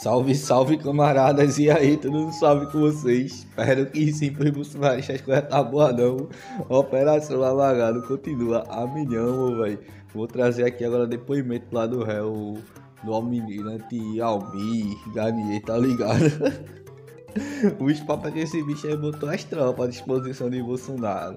Salve, salve, camaradas, e aí, tudo salve com vocês? Espero que sim, pois bolsonaristas, as coisas tá boa não. Operação Lavagado continua a milhão, velho. Vou trazer aqui agora depoimento lá do réu, do almirante Almir, Garnier, tá ligado? Os papos que esse bicho aí botou as tropas à disposição de Bolsonaro.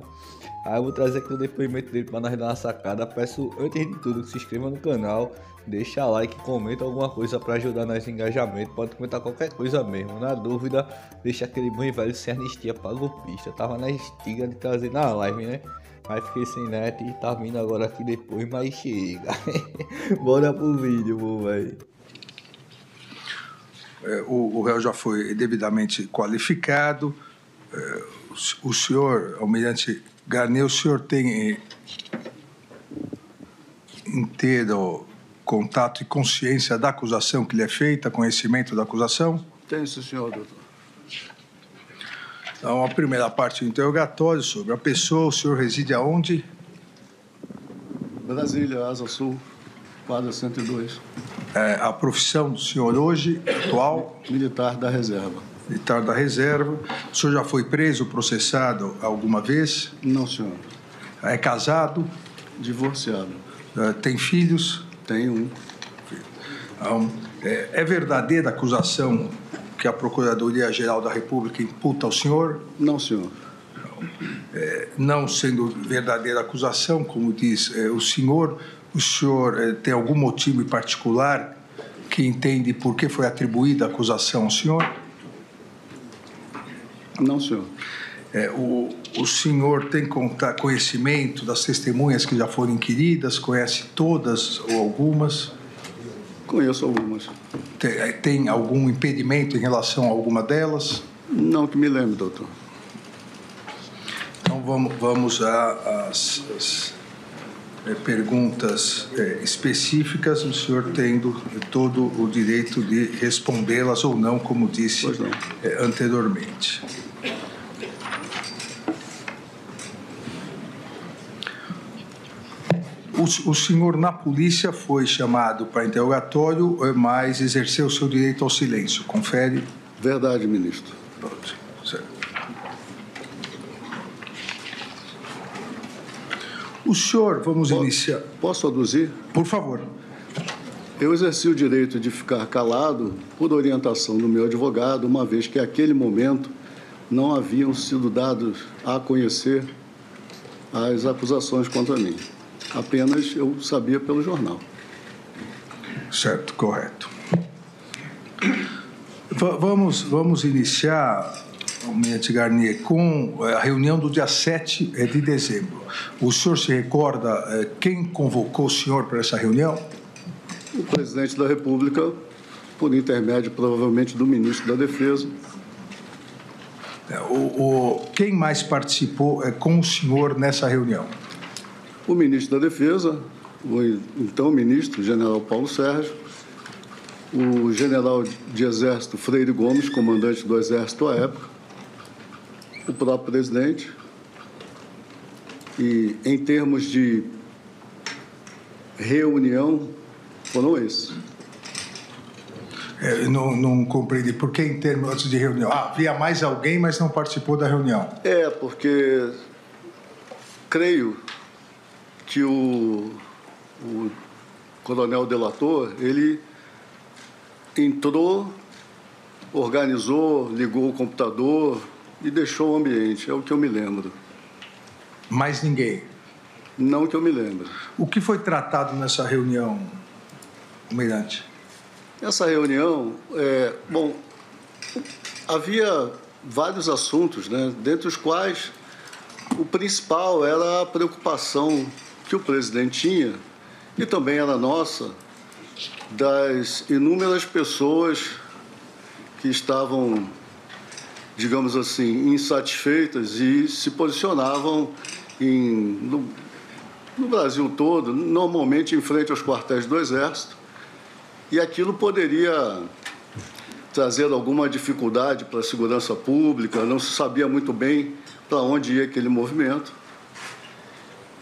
Aí eu vou trazer aqui o depoimento dele para nós dar uma sacada. Peço, antes de tudo, que se inscreva no canal, deixa like, comenta alguma coisa para ajudar nós em engajamento. Pode comentar qualquer coisa mesmo. Na dúvida, deixa aquele bom e velho sem anistia para golpista. Tava na estiga de trazer na live, né? Mas fiquei sem net e tá vindo agora aqui depois, mas chega. Bora pro vídeo, meu velho. O réu já foi devidamente qualificado. O senhor, almirante Garnier, o senhor tem inteiro contato e consciência da acusação que lhe é feita, conhecimento da acusação? Tenho, senhor doutor. Então, a primeira parte do interrogatório sobre a pessoa, o senhor reside aonde? Brasília, Asa Sul, quadra 102. A profissão do senhor hoje, atual? Militar da reserva. Militar da reserva. O senhor já foi preso, processado alguma vez? Não, senhor. É casado? Divorciado. Tem filhos? Tenho um. Então, é verdadeira a acusação que a Procuradoria-Geral da República imputa ao senhor? Não, senhor. Não sendo verdadeira a acusação, como diz o senhor tem algum motivo em particular que entende por que foi atribuída a acusação ao senhor? Não, senhor. O senhor tem conhecimento das testemunhas que já foram inquiridas? Conhece todas ou algumas? Conheço algumas. Tem algum impedimento em relação a alguma delas? Não que me lembre, doutor. Então vamos às perguntas específicas, o senhor tendo todo o direito de respondê-las ou não, como disse anteriormente. O senhor na polícia foi chamado para interrogatório, mas exerceu o seu direito ao silêncio. Confere? Verdade, ministro. Pronto, certo. O senhor, vamos iniciar. Posso aduzir? Por favor. Eu exerci o direito de ficar calado por orientação do meu advogado, uma vez que, naquele momento, não haviam sido dados a conhecer as acusações contra mim. Apenas eu sabia pelo jornal. Certo, correto. Vamos iniciar, almirante Garnier, com a reunião do dia 7 de dezembro. O senhor se recorda quem convocou o senhor para essa reunião? O presidente da República, por intermédio, provavelmente, do ministro da Defesa. Quem mais participou com o senhor nessa reunião? O ministro da Defesa, o então ministro, o general Paulo Sérgio, o general de Exército Freire Gomes, comandante do Exército à época, o próprio presidente. E, em termos de reunião, foram esses. Não compreendi. Por que em termos de reunião? Havia mais alguém, mas não participou da reunião. Porque creio que o coronel delator, ele entrou, organizou, ligou o computador e deixou o ambiente. É o que eu me lembro. Mais ninguém? Não que eu me lembro. O que foi tratado nessa reunião, almirante? Essa reunião, havia vários assuntos, né, dentre os quais o principal era a preocupação que o presidente tinha, e também era nossa, das inúmeras pessoas que estavam, digamos assim, insatisfeitas e se posicionavam no Brasil todo, normalmente em frente aos quartéis do Exército, e aquilo poderia trazer alguma dificuldade para a segurança pública, não se sabia muito bem para onde ia aquele movimento.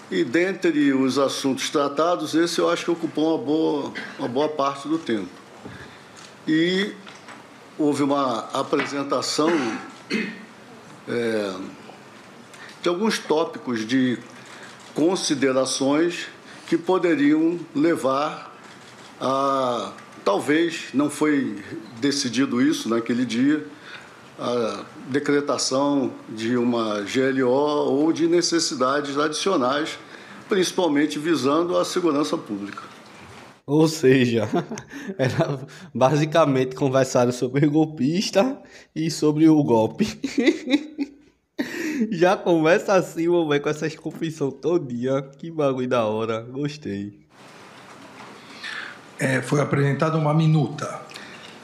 E dentre os assuntos tratados, esse eu acho que ocupou uma boa parte do tempo. E houve uma apresentação de alguns tópicos de considerações que poderiam levar a, talvez, não foi decidido isso naquele dia, a decretação de uma GLO ou de necessidades adicionais, principalmente visando a segurança pública. Ou seja, era basicamente conversaram sobre o golpista e sobre o golpe. Já começa assim, vou ver com essa confissão todinha. Que bagulho da hora, gostei. Foi apresentada uma minuta.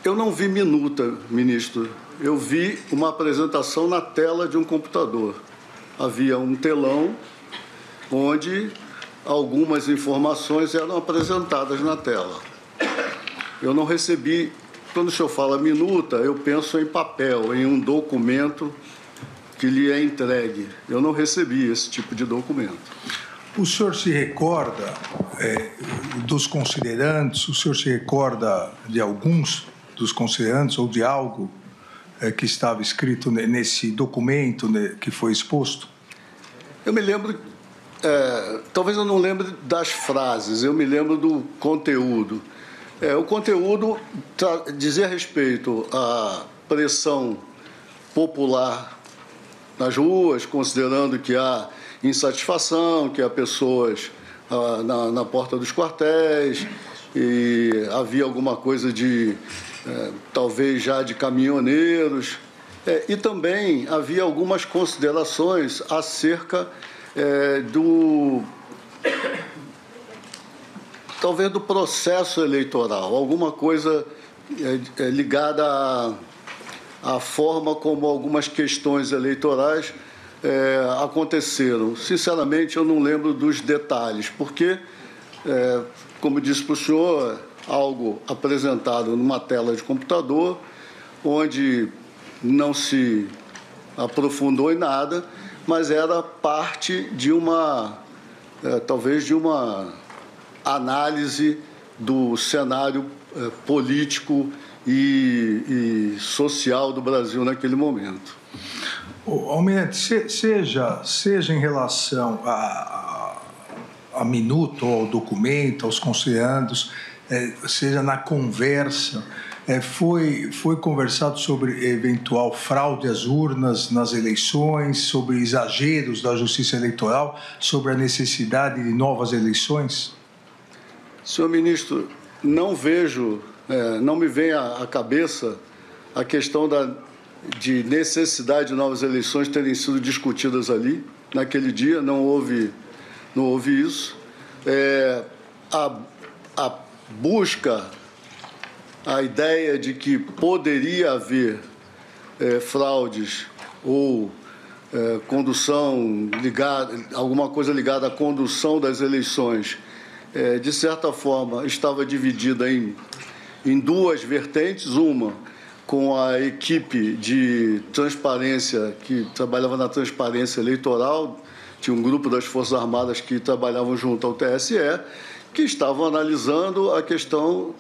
Eu não vi minuta, ministro. Eu vi uma apresentação na tela de um computador. Havia um telão onde algumas informações eram apresentadas na tela. Eu não recebi, quando o senhor fala minuta, eu penso em papel, em um documento que lhe é entregue. Eu não recebi esse tipo de documento. O senhor se recorda dos considerandos? O senhor se recorda de alguns dos considerandos ou de algo que estava escrito nesse documento que foi exposto? Eu me lembro, talvez eu não lembre das frases, eu me lembro do conteúdo. O conteúdo dizia respeito à pressão popular nas ruas, considerando que há insatisfação, que há pessoas na porta dos quartéis, e havia alguma coisa de, talvez já de caminhoneiros, e também havia algumas considerações acerca talvez do processo eleitoral, alguma coisa ligada à forma como algumas questões eleitorais aconteceram. Sinceramente, eu não lembro dos detalhes, porque, como disse para o senhor, algo apresentado numa tela de computador, onde não se aprofundou em nada, mas era parte de talvez de uma análise do cenário político e social do Brasil naquele momento. Almirante, seja em relação a minuto, ao documento, aos considerandos, seja na conversa, foi conversado sobre eventual fraude às urnas nas eleições, sobre exageros da Justiça Eleitoral, sobre a necessidade de novas eleições? Senhor ministro, não me vem à cabeça a questão de necessidade de novas eleições terem sido discutidas ali. Naquele dia não houve isso. A busca, a ideia de que poderia haver fraudes ou condução ligada, alguma coisa ligada à condução das eleições, de certa forma, estava dividida em duas vertentes. Uma, com a equipe de transparência, que trabalhava na transparência eleitoral, tinha um grupo das Forças Armadas que trabalhavam junto ao TSE, que estavam analisando a questão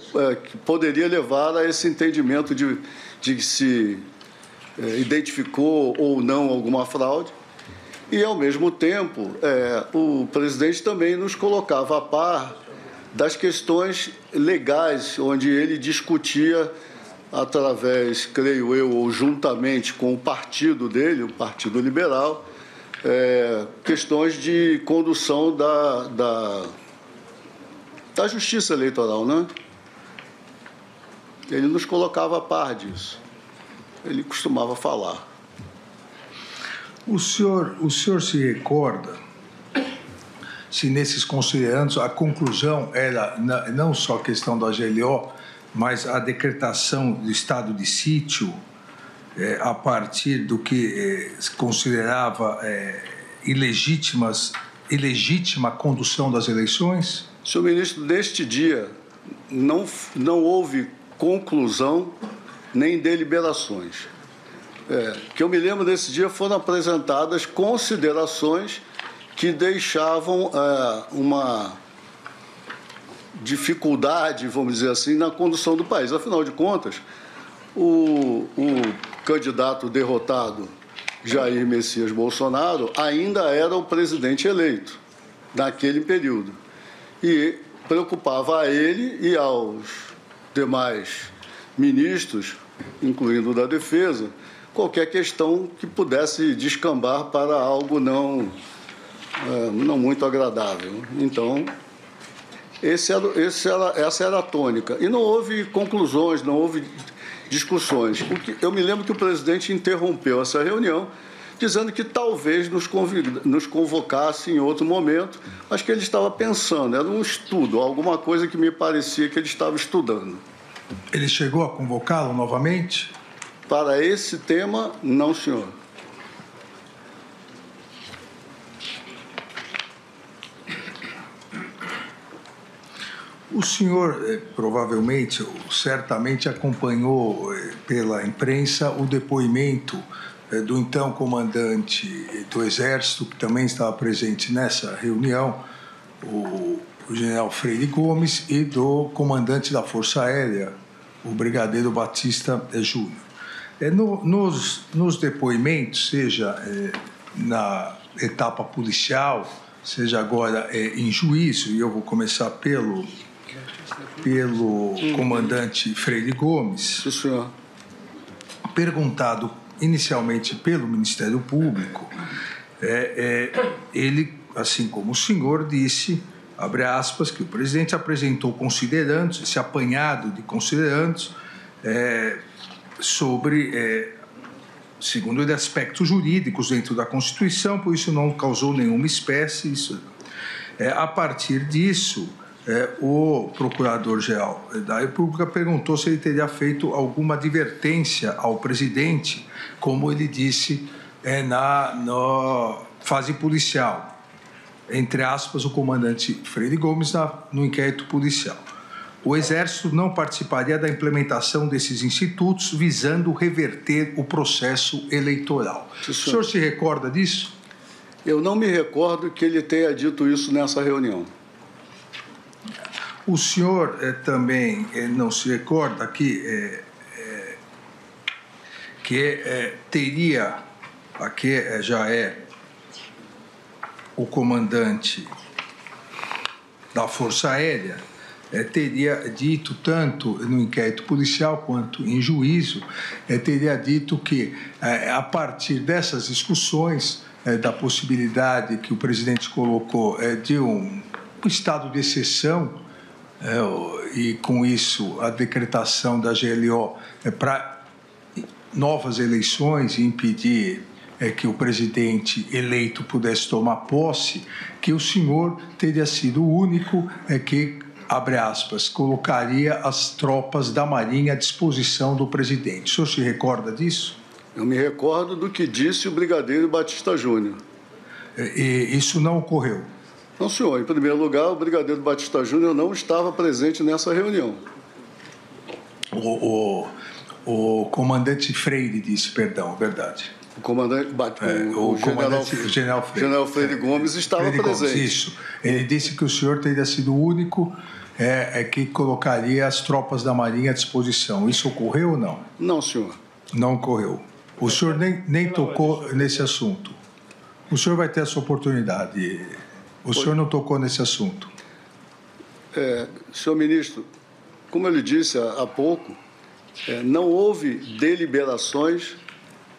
que poderia levar a esse entendimento de se identificou ou não alguma fraude. E, ao mesmo tempo, o presidente também nos colocava a par das questões legais, onde ele discutia, através, creio eu, ou juntamente com o partido dele, o Partido Liberal, questões de condução da Justiça Eleitoral, né? Ele nos colocava a par disso. Ele costumava falar. O senhor se recorda se nesses considerandos a conclusão era não só a questão da GLO, mas a decretação do estado de sítio a partir do que se considerava ilegítima condução das eleições? Senhor ministro, neste dia não houve conclusão nem deliberações. Que eu me lembro desse dia foram apresentadas considerações que deixavam uma dificuldade, vamos dizer assim, na condução do país. Afinal de contas, o candidato derrotado, Jair Messias Bolsonaro, ainda era o presidente eleito naquele período. E preocupava a ele e aos demais ministros, incluindo o da Defesa, qualquer questão que pudesse descambar para algo não muito agradável. Então, essa era a tônica. E não houve conclusões, não houve discussões. Eu me lembro que o presidente interrompeu essa reunião, dizendo que talvez nos convocasse em outro momento, mas que ele estava pensando, era um estudo, alguma coisa que me parecia que ele estava estudando. Ele chegou a convocá-lo novamente? Para esse tema, não, senhor. O senhor, provavelmente, certamente acompanhou pela imprensa o depoimento do então comandante do Exército, que também estava presente nessa reunião, o general Freire Gomes, e do comandante da Força Aérea, o brigadeiro Batista Júnior. Nos depoimentos, seja na etapa policial, seja agora em juízo, e eu vou começar pelo comandante Freire Gomes, Sim, senhor. Perguntado inicialmente pelo Ministério Público, ele, assim como o senhor, disse, abre aspas, que o presidente apresentou considerandos, esse apanhado de considerandos, sobre, segundo ele, aspectos jurídicos dentro da Constituição, por isso não causou nenhuma espécie. A partir disso, o Procurador-Geral da República perguntou se ele teria feito alguma advertência ao presidente, como ele disse na fase policial, entre aspas, o comandante Freire Gomes no inquérito policial. O Exército não participaria da implementação desses institutos visando reverter o processo eleitoral. O senhor se recorda disso? Eu não me recordo que ele tenha dito isso nessa reunião. O senhor também não se recorda que teria, aqui já é o comandante da Força Aérea, teria dito, tanto no inquérito policial quanto em juízo, teria dito que, a partir dessas discussões, da possibilidade que o presidente colocou de um estado de exceção, e com isso a decretação da GLO para novas eleições e impedir que o presidente eleito pudesse tomar posse, que o senhor teria sido o único que, abre aspas, colocaria as tropas da Marinha à disposição do presidente. O senhor se recorda disso? Eu me recordo do que disse o brigadeiro Batista Júnior. E isso não ocorreu? Não, senhor. Em primeiro lugar, o brigadeiro Batista Júnior não estava presente nessa reunião. O comandante Freire disse, perdão, verdade. O comandante, o general Freire Gomes estava Freire presente. Gomes, isso. Ele disse que o senhor teria sido o único que colocaria as tropas da Marinha à disposição. Isso ocorreu ou não? Não, senhor. Não ocorreu. O senhor nem tocou nesse assunto. O senhor vai ter essa oportunidade. O senhor não tocou nesse assunto. Senhor ministro, como eu lhe disse há pouco, não houve deliberações,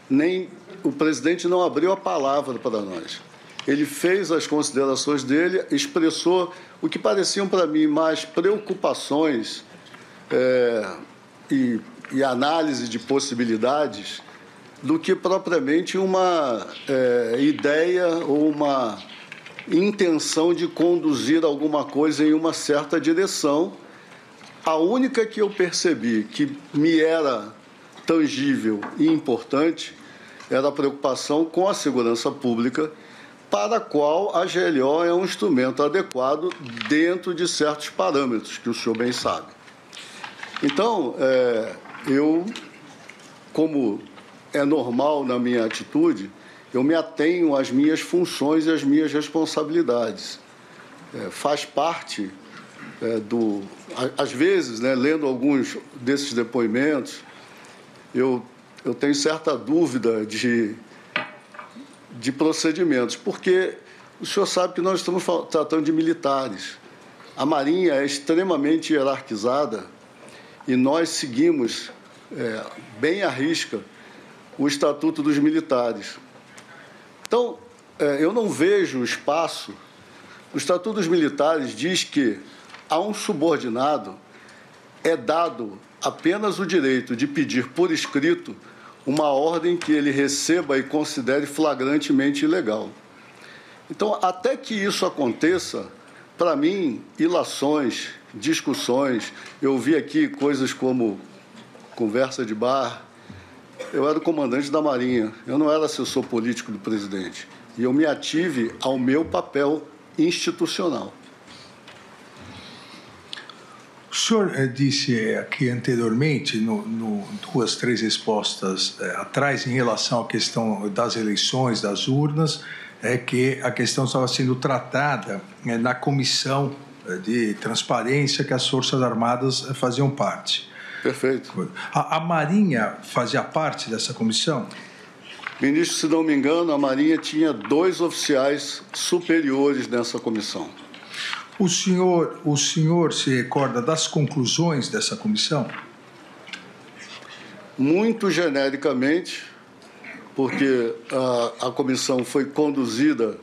nem o presidente não abriu a palavra para nós. Ele fez as considerações dele, expressou o que pareciam para mim mais preocupações e análise de possibilidades do que propriamente uma ideia ou uma intenção de conduzir alguma coisa em uma certa direção. A única que eu percebi que me era tangível e importante era a preocupação com a segurança pública, para a qual a GLO é um instrumento adequado dentro de certos parâmetros, que o senhor bem sabe. Então, eu, como é normal na minha atitude, eu me atenho às minhas funções e às minhas responsabilidades. Faz parte às vezes, lendo alguns desses depoimentos, eu tenho certa dúvida de procedimentos, porque o senhor sabe que nós estamos tratando de militares. A Marinha é extremamente hierarquizada e nós seguimos bem à risca o Estatuto dos Militares. Então, eu não vejo espaço. O Estatuto dos Militares diz que a um subordinado é dado apenas o direito de pedir por escrito uma ordem que ele receba e considere flagrantemente ilegal. Então, até que isso aconteça, para mim, ilações, discussões, eu vi aqui coisas como conversa de bar. Eu era o comandante da Marinha, eu não era assessor político do presidente. E eu me ative ao meu papel institucional. O senhor disse aqui anteriormente, duas, três respostas atrás, em relação à questão das eleições, das urnas, que a questão estava sendo tratada na comissão de transparência que as Forças Armadas faziam parte. Perfeito. A Marinha fazia parte dessa comissão? Ministro, se não me engano, a Marinha tinha 2 oficiais superiores nessa comissão. O senhor se recorda das conclusões dessa comissão? Muito genericamente, porque a comissão foi conduzida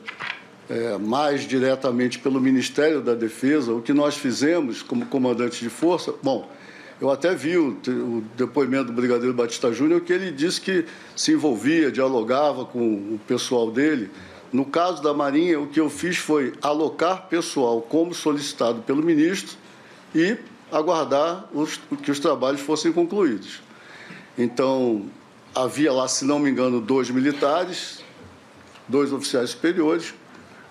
mais diretamente pelo Ministério da Defesa. O que nós fizemos como comandante de força, bom, eu até vi o depoimento do Brigadeiro Batista Júnior, que ele disse que se envolvia, dialogava com o pessoal dele. No caso da Marinha, o que eu fiz foi alocar pessoal como solicitado pelo ministro e aguardar que os trabalhos fossem concluídos. Então, havia lá, se não me engano, 2 militares, 2 oficiais superiores,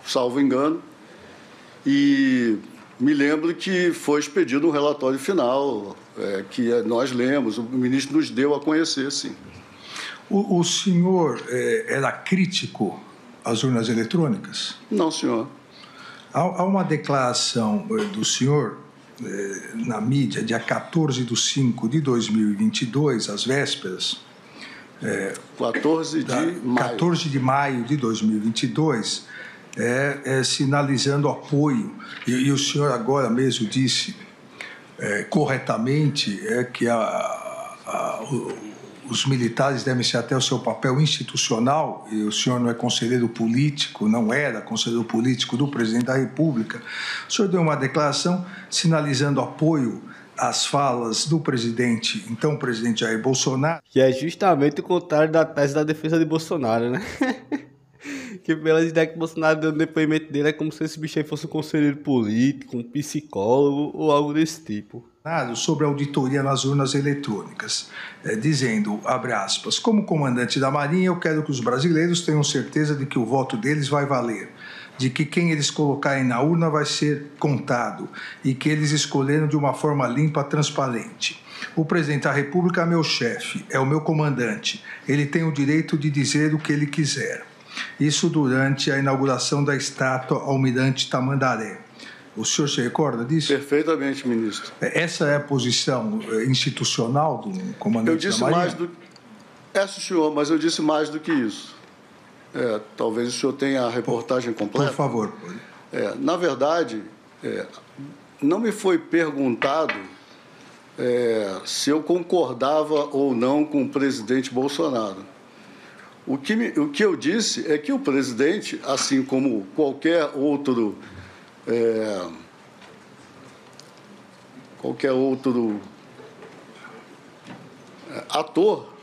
salvo engano, e me lembro que foi expedido um relatório final, que nós lemos, o ministro nos deu a conhecer, sim. O senhor era crítico às urnas eletrônicas? Não, senhor. Há uma declaração do senhor na mídia, dia 14/5/2022, às vésperas. 14 de maio. 14 de maio de 2022, sinalizando apoio. E o senhor agora mesmo disse corretamente que os militares devem ser até o seu papel institucional, e o senhor não é conselheiro político, não era conselheiro político do presidente da República. O senhor deu uma declaração sinalizando apoio às falas do presidente, então presidente Jair Bolsonaro. Que é justamente o contrário da tese da defesa de Bolsonaro, né? Que pelas ideias que Bolsonaro deu no depoimento dele, é como se esse bicho aí fosse um conselheiro político, um psicólogo ou algo desse tipo. Sobre a auditoria nas urnas eletrônicas, dizendo, abre aspas, como comandante da Marinha, eu quero que os brasileiros tenham certeza de que o voto deles vai valer, de que quem eles colocarem na urna vai ser contado e que eles escolheram de uma forma limpa, transparente. O presidente da República é meu chefe, é o meu comandante, ele tem o direito de dizer o que ele quiser. Isso durante a inauguração da estátua Almirante Tamandaré. O senhor se recorda disso? Perfeitamente, ministro. Essa é a posição institucional do comandante da Marinha? Senhor, mas eu disse mais do que isso. Talvez o senhor tenha a reportagem completa. Por favor. Na verdade, não me foi perguntado se eu concordava ou não com o presidente Bolsonaro. O que eu disse é que o presidente, assim como qualquer outro ator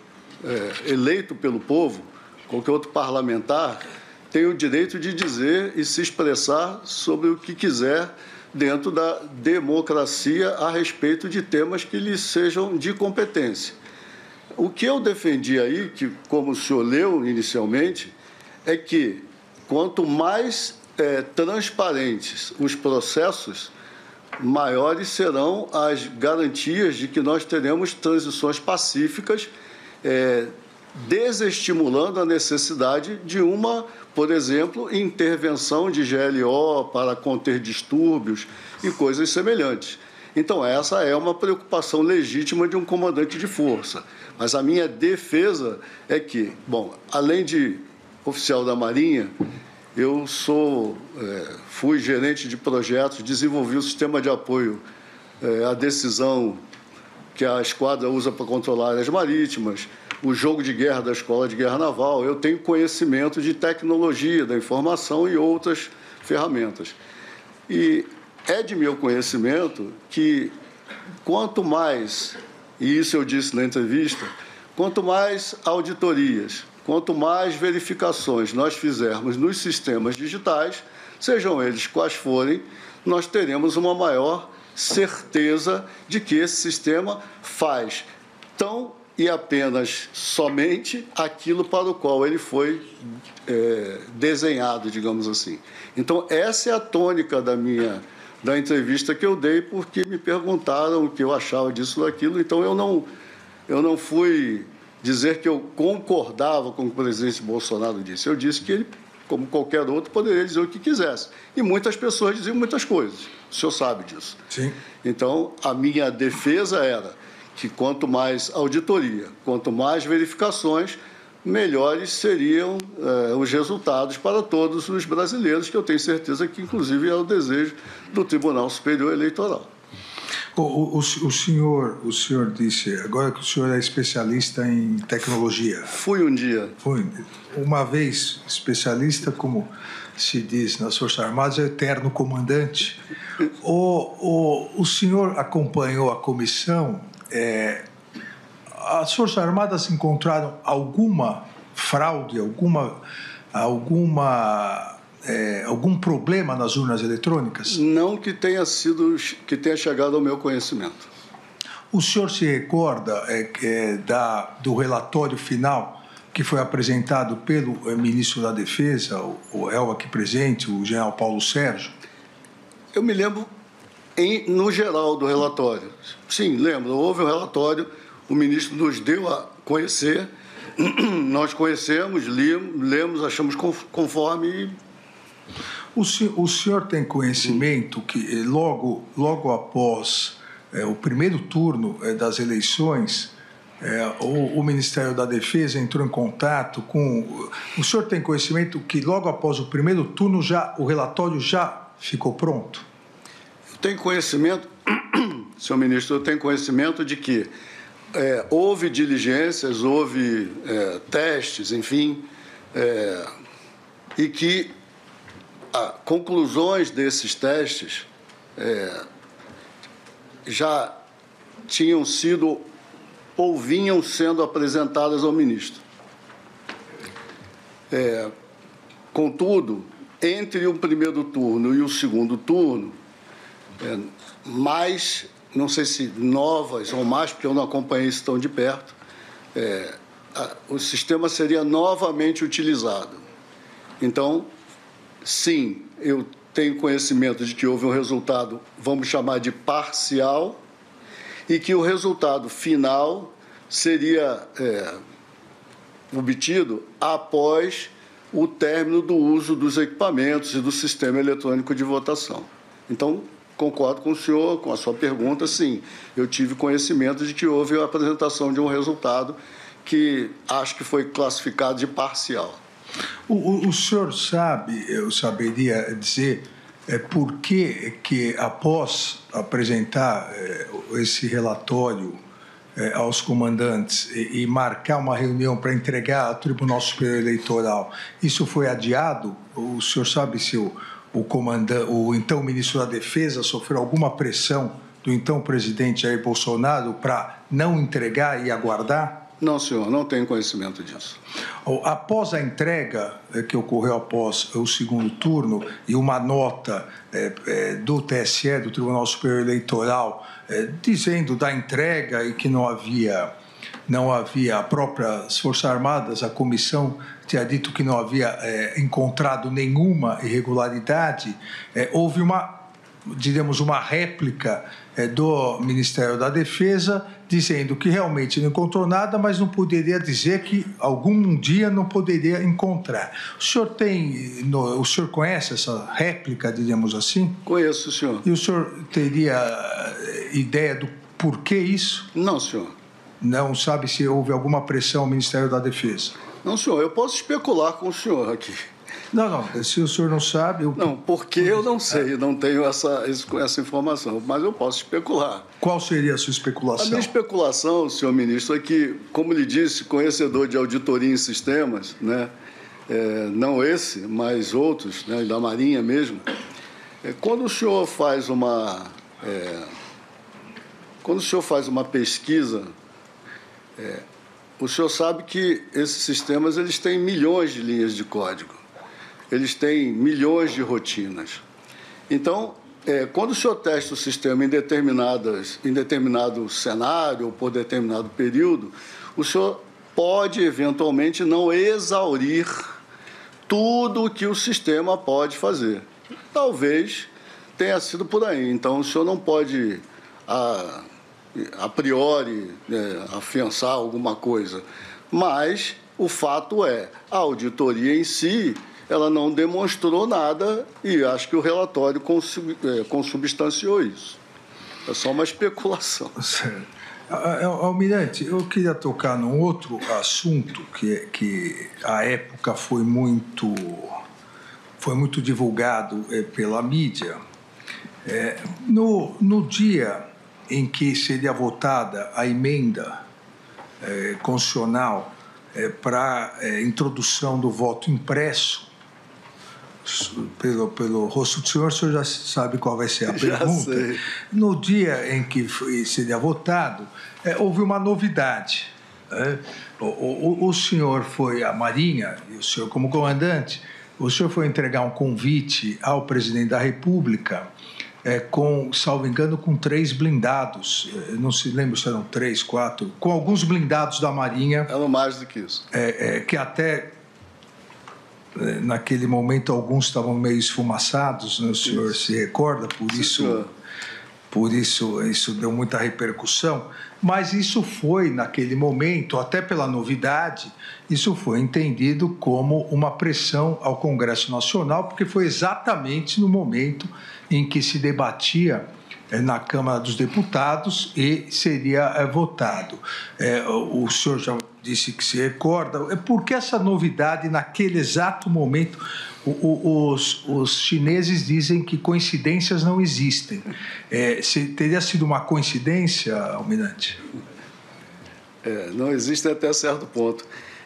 eleito pelo povo, qualquer outro parlamentar, tem o direito de dizer e se expressar sobre o que quiser dentro da democracia a respeito de temas que lhe sejam de competência. O que eu defendi aí, que, como o senhor leu inicialmente, é que quanto mais transparentes os processos, maiores serão as garantias de que nós teremos transições pacíficas, desestimulando a necessidade de uma, por exemplo, intervenção de GLO para conter distúrbios e coisas semelhantes. Então, essa é uma preocupação legítima de um comandante de força. Mas a minha defesa é que, bom, além de oficial da Marinha, eu fui gerente de projetos, desenvolvi o sistema de apoio à decisão que a esquadra usa para controlar áreas marítimas, o jogo de guerra da Escola de Guerra Naval. Eu tenho conhecimento de tecnologia da informação e outras ferramentas. E é de meu conhecimento que quanto mais, e isso eu disse na entrevista, quanto mais auditorias, quanto mais verificações nós fizermos nos sistemas digitais, sejam eles quais forem, nós teremos uma maior certeza de que esse sistema faz tão e apenas somente aquilo para o qual ele foi desenhado, digamos assim. Então, essa é a tônica da entrevista que eu dei, porque me perguntaram o que eu achava disso ou daquilo. Então, eu não fui dizer que eu concordava com o que o presidente Bolsonaro disse. Eu disse que ele, como qualquer outro, poderia dizer o que quisesse. E muitas pessoas diziam muitas coisas. O senhor sabe disso. Sim. Então, a minha defesa era que quanto mais auditoria, quanto mais verificações, melhores seriam os resultados para todos os brasileiros, que eu tenho certeza que, inclusive, é o desejo do Tribunal Superior Eleitoral. O senhor disse agora que o senhor é especialista em tecnologia. Fui um dia. Fui. Uma vez especialista, como se diz nas Forças Armadas, é eterno comandante. O senhor acompanhou a comissão. As Forças Armadas encontraram alguma fraude, algum problema nas urnas eletrônicas? Não que tenha chegado ao meu conhecimento. O senhor se recorda do relatório final que foi apresentado pelo ministro da Defesa, o aqui presente, o general Paulo Sérgio? Eu me lembro, no geral, do relatório. Sim, lembro. Houve um relatório, o ministro nos deu a conhecer, nós conhecemos, lemos, achamos conforme. O senhor tem conhecimento que logo após o primeiro turno das eleições, o Ministério da Defesa entrou em contato com... O senhor tem conhecimento que logo após o primeiro turno o relatório já ficou pronto? Eu tenho conhecimento, senhor ministro, eu tenho conhecimento de que houve diligências, houve testes, enfim, e que conclusões desses testes já tinham sido ou vinham sendo apresentadas ao ministro. Contudo, entre o primeiro turno e o segundo turno, mais, não sei se novas ou mais, porque eu não acompanhei isso tão de perto, o sistema seria novamente utilizado. Então, sim, eu tenho conhecimento de que houve um resultado, vamos chamar de parcial, e que o resultado final seria obtido após o término do uso dos equipamentos e do sistema eletrônico de votação. Então, concordo com o senhor, com a sua pergunta, sim. Eu tive conhecimento de que houve a apresentação de um resultado que acho que foi classificado de parcial. O senhor sabe, eu saberia dizer, por que após apresentar esse relatório aos comandantes e marcar uma reunião para entregar ao Tribunal Superior Eleitoral, isso foi adiado? O senhor sabe se o então ministro da Defesa sofreu alguma pressão do então presidente Jair Bolsonaro para não entregar e aguardar? Não, senhor, não tenho conhecimento disso. Após a entrega que ocorreu após o segundo turno e uma nota do TSE, do Tribunal Superior Eleitoral, dizendo da entrega e que não havia a próprias Forças Armadas, a comissão tinha dito que não havia encontrado nenhuma irregularidade, houve uma réplica do Ministério da Defesa dizendo que realmente não encontrou nada, mas não poderia dizer que algum dia não poderia encontrar. O senhor conhece essa réplica, digamos assim? Conheço, senhor. E o senhor teria ideia do porquê isso? Não, senhor. Não sabe se houve alguma pressão ao Ministério da Defesa? Não, senhor, eu posso especular com o senhor aqui. Não, se o senhor não sabe... Não, porque eu não sei, não tenho essa informação, mas eu posso especular. Qual seria a sua especulação? A minha especulação, senhor ministro, é que, como lhe disse, conhecedor de auditoria em sistemas, né, não esse, mas outros, né, da Marinha mesmo, quando o senhor faz uma pesquisa, o senhor sabe que esses sistemas eles têm milhões de linhas de código. Eles têm milhões de rotinas. Então, quando o senhor testa o sistema em determinado cenário ou por determinado período, o senhor pode, eventualmente, não exaurir tudo o que o sistema pode fazer. Talvez tenha sido por aí. Então, o senhor não pode, a priori, afiançar alguma coisa. Mas o fato é, a auditoria em si, ela não demonstrou nada e acho que o relatório consubstanciou isso. É só uma especulação. Almirante, eu queria tocar num outro assunto que à época foi muito divulgado pela mídia. No dia em que seria votada a emenda constitucional para introdução do voto impresso, pelo rosto do senhor, o senhor já sabe qual vai ser a pergunta. Sei. No dia em que seria votado, houve uma novidade. O senhor foi à Marinha, e o senhor como comandante, o senhor foi entregar um convite ao presidente da República, salvo engano, com 3 blindados. Não se lembra se eram 3, 4, com alguns blindados da Marinha. Eram mais do que isso. Que até... naquele momento alguns estavam meio esfumaçados, né? O senhor se recorda, por isso deu muita repercussão, mas isso foi naquele momento, até pela novidade, isso foi entendido como uma pressão ao Congresso Nacional, porque foi exatamente no momento em que se debatia na Câmara dos Deputados e seria votado. O senhor já disse que se recorda. Por que essa novidade naquele exato momento? Os chineses dizem que coincidências não existem. Teria sido uma coincidência, Almirante? Não existe até certo ponto.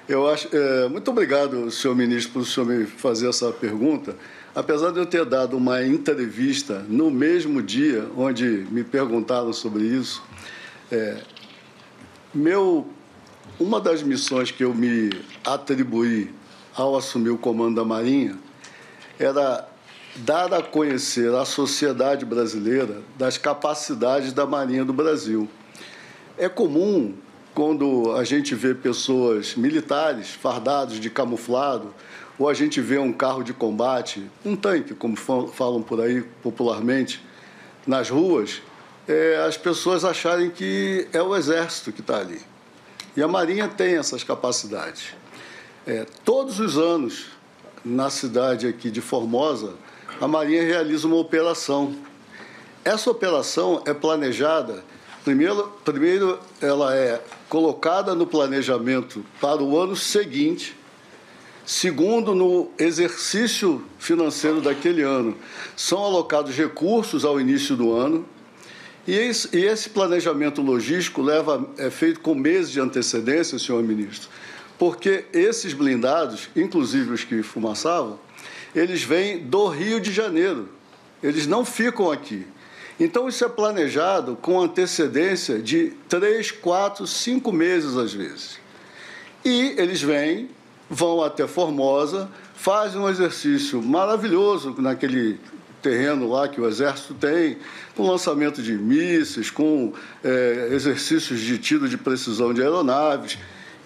Eu acho. Muito obrigado, senhor ministro, por o senhor me fazer essa pergunta. Apesar de eu ter dado uma entrevista no mesmo dia onde me perguntaram sobre isso, uma das missões que eu me atribuí ao assumir o comando da Marinha era dar a conhecer à sociedade brasileira das capacidades da Marinha do Brasil. É comum, quando a gente vê pessoas militares fardados de camuflado, ou a gente vê um carro de combate, um tanque, como falam por aí popularmente, nas ruas, as pessoas acharem que é o Exército que está ali. E a Marinha tem essas capacidades. Todos os anos, na cidade aqui de Formosa, a Marinha realiza uma operação. Essa operação é planejada, primeiro ela é colocada no planejamento para o ano seguinte. Segundo, no exercício financeiro daquele ano, são alocados recursos ao início do ano e esse planejamento logístico é feito com meses de antecedência, senhor ministro, porque esses blindados, inclusive os que fumaçavam, eles vêm do Rio de Janeiro, eles não ficam aqui. Então, isso é planejado com antecedência de 3, 4, 5 meses, às vezes. E eles vão até Formosa, fazem um exercício maravilhoso naquele terreno lá que o Exército tem, com lançamento de mísseis, com exercícios de tiro de precisão de aeronaves.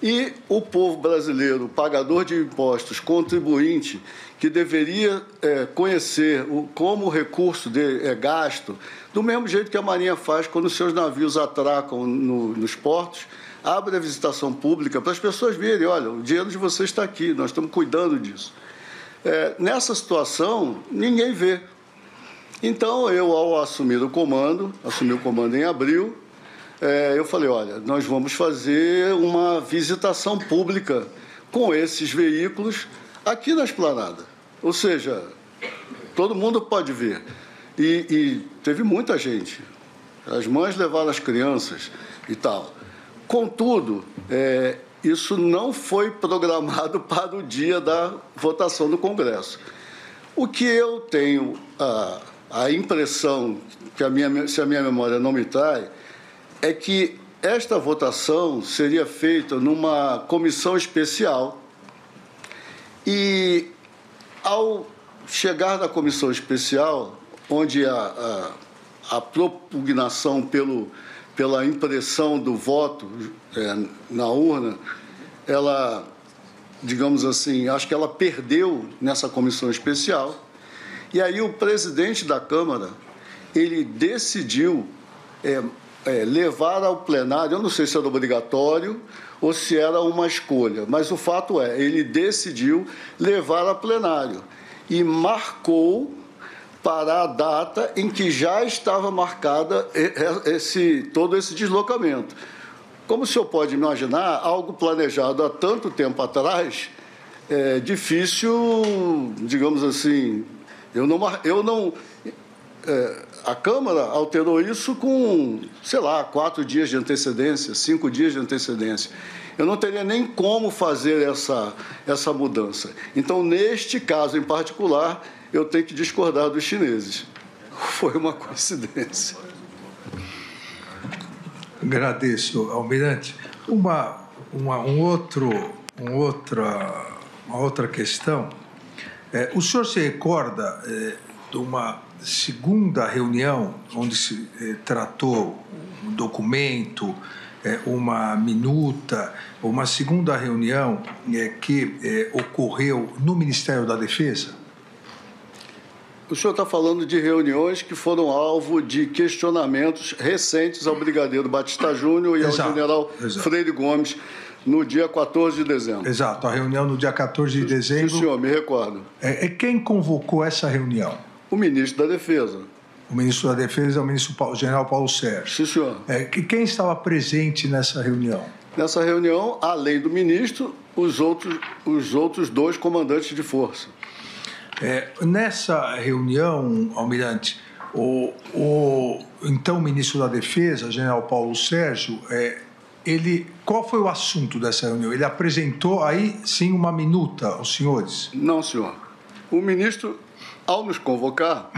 E o povo brasileiro, pagador de impostos, contribuinte, que deveria conhecer como o recurso é gasto, do mesmo jeito que a Marinha faz quando os seus navios atracam nos portos, abre a visitação pública para as pessoas verem, olha, o dinheiro de vocês está aqui, nós estamos cuidando disso. Nessa situação, ninguém vê. Então, eu, ao assumir o comando em abril, eu falei, olha, nós vamos fazer uma visitação pública com esses veículos aqui na esplanada. Ou seja, todo mundo pode ver. E teve muita gente. As mães levaram as crianças e tal. Contudo, isso não foi programado para o dia da votação no Congresso. O que eu tenho a impressão, se a minha memória não me trai, é que esta votação seria feita numa comissão especial e, ao chegar na comissão especial, onde a propugnação pela impressão do voto na urna, ela, digamos assim, acho que ela perdeu nessa comissão especial. E aí o presidente da Câmara, ele decidiu levar ao plenário, eu não sei se era obrigatório ou se era uma escolha, mas o fato ele decidiu levar a plenário e marcou para a data em que já estava marcada todo esse deslocamento. Como o senhor pode imaginar, algo planejado há tanto tempo atrás, é difícil, digamos assim, a Câmara alterou isso com, 4 dias de antecedência, 5 dias de antecedência. Eu não teria nem como fazer essa mudança. Então, neste caso em particular, eu tenho que discordar dos chineses. Foi uma coincidência. Agradeço, Almirante. Uma outra questão. O senhor se recorda de uma segunda reunião onde se tratou um documento, uma minuta, uma segunda reunião que ocorreu no Ministério da Defesa? O senhor está falando de reuniões que foram alvo de questionamentos recentes ao brigadeiro Batista Júnior e ao general Freire Gomes no dia 14 de dezembro. Exato, a reunião no dia 14 de dezembro. Sim, senhor, me recordo. Quem convocou essa reunião? O ministro da Defesa. O ministro da Defesa é o general Paulo Sérgio. Sim, senhor. Quem estava presente nessa reunião? Nessa reunião, além do ministro, os outros 2 comandantes de força. Nessa reunião, Almirante, então o ministro da Defesa, general Paulo Sérgio, qual foi o assunto dessa reunião? Ele apresentou aí, sim, uma minuta aos senhores? Não, senhor. O ministro, ao nos convocar,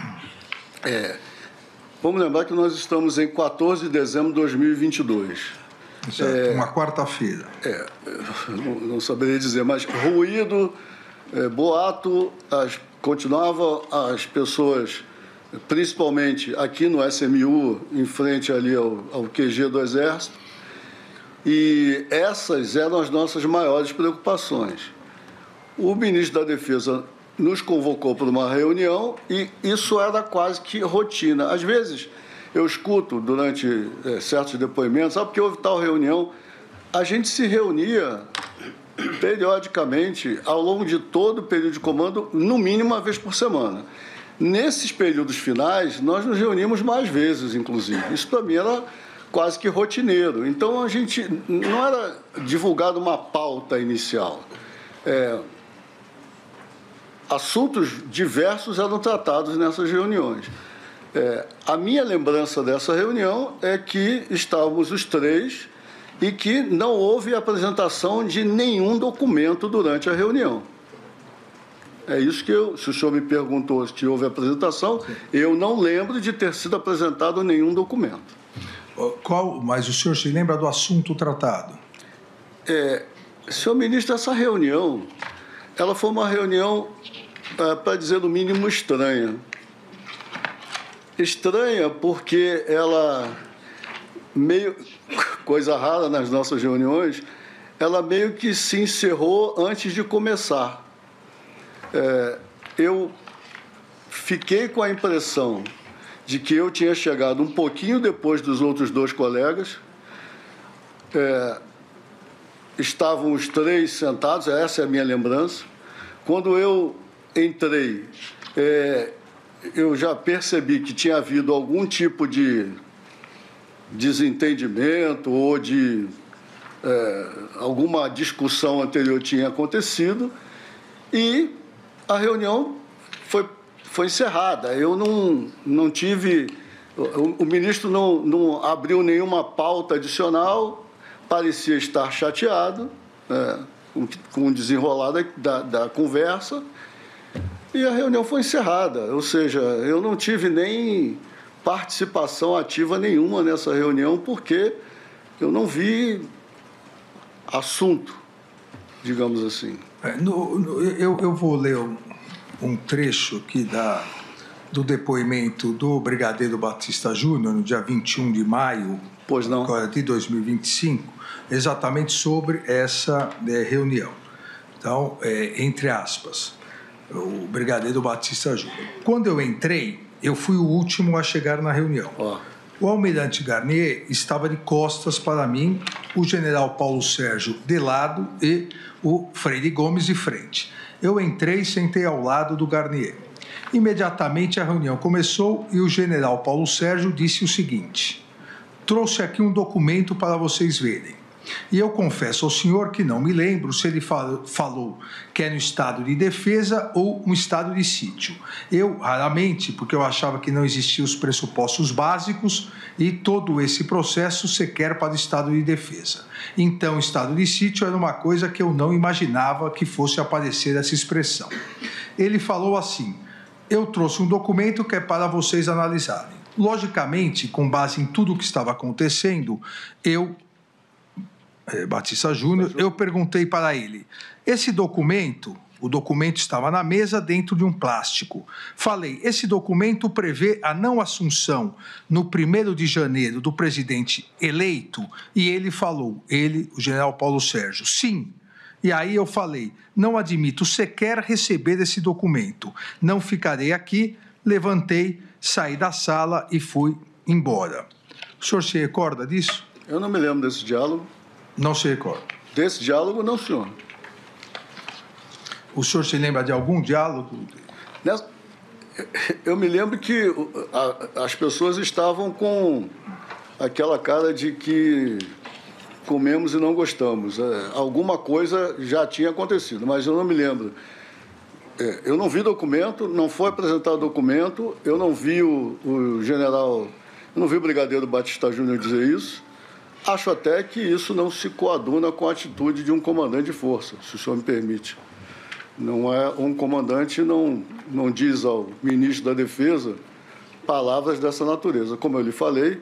vamos lembrar que nós estamos em 14 de dezembro de 2022. Exato, uma quarta-feira. Não saberia dizer, mas ruído, boato, continuava as pessoas, principalmente aqui no SMU, em frente ali ao QG do Exército, e essas eram as nossas maiores preocupações. O ministro da Defesa nos convocou para uma reunião e isso era quase que rotina. Às vezes, eu escuto durante certos depoimentos, porque houve tal reunião, a gente se reunia periodicamente, ao longo de todo o período de comando, no mínimo uma vez por semana. Nesses períodos finais, nós nos reunimos mais vezes, inclusive. Isso, para mim, era quase que rotineiro. Então, a gente não era divulgada uma pauta inicial. Assuntos diversos eram tratados nessas reuniões. A minha lembrança dessa reunião é que estávamos os 3 e que não houve apresentação de nenhum documento durante a reunião. É isso que se o senhor me perguntou se houve apresentação, eu não lembro de ter sido apresentado nenhum documento. Mas o senhor se lembra do assunto tratado? Senhor ministro, essa reunião, ela foi uma reunião, para dizer no mínimo, estranha. Estranha porque ela, coisa rara nas nossas reuniões, ela meio que se encerrou antes de começar. Eu fiquei com a impressão de que eu tinha chegado um pouquinho depois dos outros 2 colegas. Estavam os 3 sentados, essa é a minha lembrança. Quando eu entrei, eu já percebi que tinha havido algum tipo de desentendimento ou de alguma discussão anterior tinha acontecido e a reunião foi encerrada. Eu não tive... O ministro não abriu nenhuma pauta adicional, parecia estar chateado com o desenrolar da conversa e a reunião foi encerrada. Ou seja, eu não tive nem participação ativa nenhuma nessa reunião porque eu não vi assunto, digamos assim. Eu vou ler um trecho aqui do depoimento do Brigadeiro Batista Júnior, no dia 21 de maio agora de 2025, exatamente sobre essa reunião. Então, entre aspas, o Brigadeiro Batista Júnior. Quando eu entrei, eu fui o último a chegar na reunião. O almirante Garnier estava de costas para mim, o general Paulo Sérgio de lado e o Freire Gomes de frente. Eu entrei e sentei ao lado do Garnier. Imediatamente a reunião começou e o general Paulo Sérgio disse o seguinte: trouxe aqui um documento para vocês verem. E eu confesso ao senhor que não me lembro se ele falou que é no estado de defesa ou um estado de sítio. Eu, raramente, porque eu achava que não existiam os pressupostos básicos e todo esse processo sequer para o estado de defesa. Então, estado de sítio era uma coisa que eu não imaginava que fosse aparecer essa expressão. Ele falou assim: eu trouxe um documento que é para vocês analisarem. Logicamente, com base em tudo o que estava acontecendo, Batista Júnior, eu perguntei para ele, esse documento, o documento estava na mesa dentro de um plástico. Falei, esse documento prevê a não assunção no 1º de janeiro do presidente eleito? E ele falou, o general Paulo Sérgio, sim. E aí eu falei, não admito sequer receber esse documento. Não ficarei aqui, levantei, saí da sala e fui embora. O senhor se recorda disso? Eu não me lembro desse diálogo. Não se recorda? Desse diálogo, não, senhor. O senhor se lembra de algum diálogo? Eu me lembro que as pessoas estavam com aquela cara de que comemos e não gostamos. Alguma coisa já tinha acontecido, mas eu não me lembro. Eu não vi documento, não foi apresentado documento, eu não vi o general, eu não vi o brigadeiro Batista Júnior dizer isso. Acho até que isso não se coaduna com a atitude de um comandante de força, se o senhor me permite. Não é um comandante, não diz ao ministro da Defesa palavras dessa natureza. Como eu lhe falei,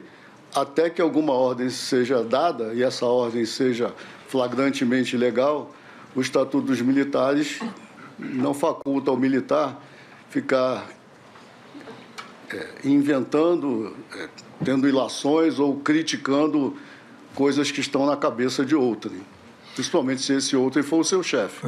até que alguma ordem seja dada, e essa ordem seja flagrantemente ilegal, o Estatuto dos Militares não faculta ao militar ficar inventando, tendo ilações ou criticando coisas que estão na cabeça de outrem, principalmente se esse outrem for o seu chefe.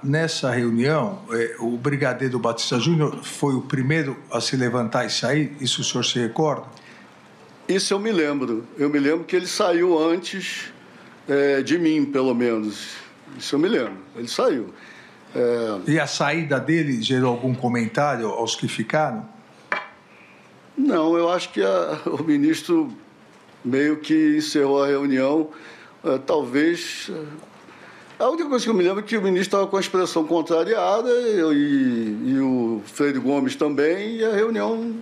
Nessa reunião, o brigadeiro Batista Júnior foi o primeiro a se levantar e sair? Isso o senhor se recorda? Isso eu me lembro. Eu me lembro que ele saiu antes de mim, pelo menos. Isso eu me lembro. Ele saiu. E a saída dele gerou algum comentário aos que ficaram? Não, eu acho que o ministro meio que encerrou a reunião, talvez... A única coisa que eu me lembro é que o ministro estava com a expressão contrariada e o Freire Gomes também, e a reunião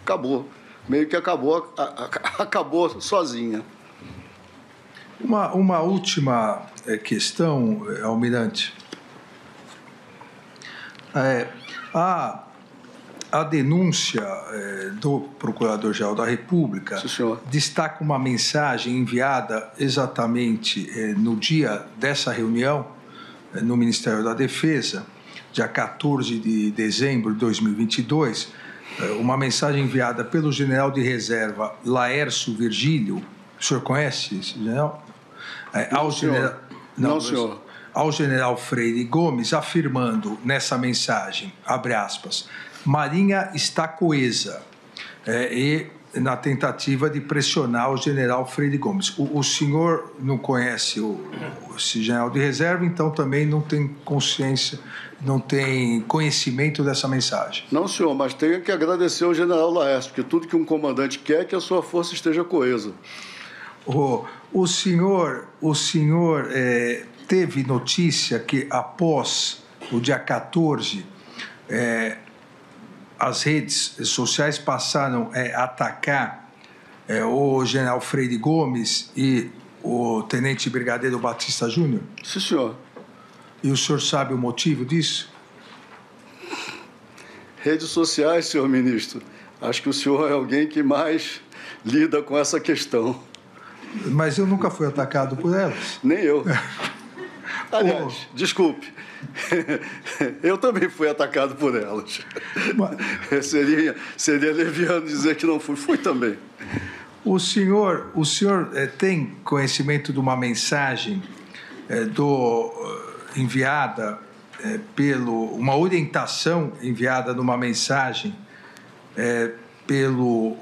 acabou. Meio que acabou sozinha. Uma última questão, almirante. A denúncia do Procurador-Geral da República destaca uma mensagem enviada exatamente no dia dessa reunião no Ministério da Defesa, dia 14 de dezembro de 2022, uma mensagem enviada pelo general de reserva Laércio Virgílio. O senhor conhece esse general? Não, senhor. Ao general Freire Gomes, afirmando nessa mensagem, abre aspas, Marinha está coesa. E na tentativa de pressionar o general Freire Gomes. O senhor não conhece esse general de reserva, então também não tem consciência, não tem conhecimento dessa mensagem. Não, senhor, mas tenho que agradecer ao general Laércio, porque tudo que um comandante quer é que a sua força esteja coesa. O senhor teve notícia que após o dia 14, as redes sociais passaram a atacar o general Freire Gomes e o tenente brigadeiro Batista Júnior? Sim, senhor. E o senhor sabe o motivo disso? Redes sociais, senhor ministro. Acho que o senhor é alguém que mais lida com essa questão. Mas eu nunca fui atacado por elas. Nem eu. Aliás, desculpe. Eu também fui atacado por elas. Mas... Seria leviano dizer que não fui. Fui também. O senhor tem conhecimento de uma mensagem enviada uma orientação enviada numa mensagem pelo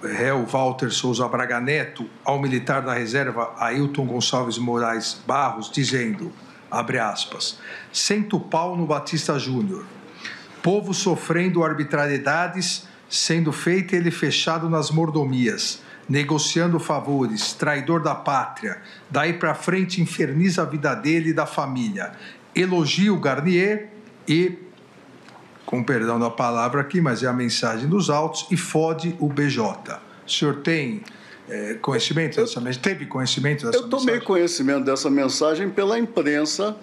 réu Walter Souza Braga Neto ao militar da reserva Ailton Gonçalves Moraes Barros, dizendo, abre aspas, senta o pau no Batista Júnior, povo sofrendo arbitrariedades, sendo feito ele fechado nas mordomias, negociando favores, traidor da pátria, daí para frente inferniza a vida dele e da família, elogia o Garnier e, com perdão da palavra aqui, mas é a mensagem dos autos, e fode o BJ. O senhor tem conhecimento dessa mensagem? Teve conhecimento dessa mensagem? Eu tomei conhecimento dessa mensagem pela imprensa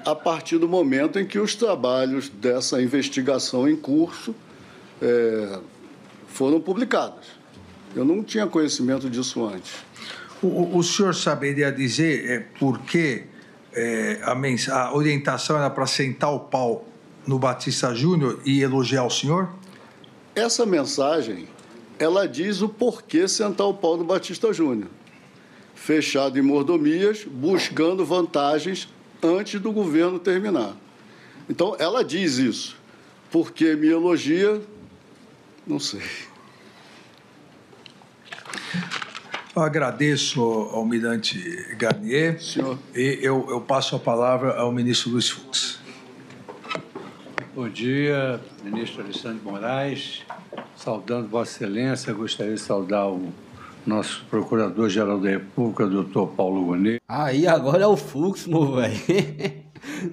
a partir do momento em que os trabalhos dessa investigação em curso foram publicados. Eu não tinha conhecimento disso antes. O senhor saberia dizer por que a orientação era para sentar o pau no Batista Júnior e elogiar o senhor? Essa mensagem, ela diz o porquê sentar o pau no Batista Júnior. Fechado em mordomias, buscando vantagens antes do governo terminar. Então, ela diz isso. Porque me elogia, não sei. Eu agradeço ao almirante Garnier. Senhor. E eu passo a palavra ao ministro Luiz Fux. Bom dia, ministro Alexandre de Moraes. Saudando Vossa Excelência, gostaria de saudar o nosso Procurador-Geral da República, doutor Paulo Gonet. Aí agora é o Fux, meu velho.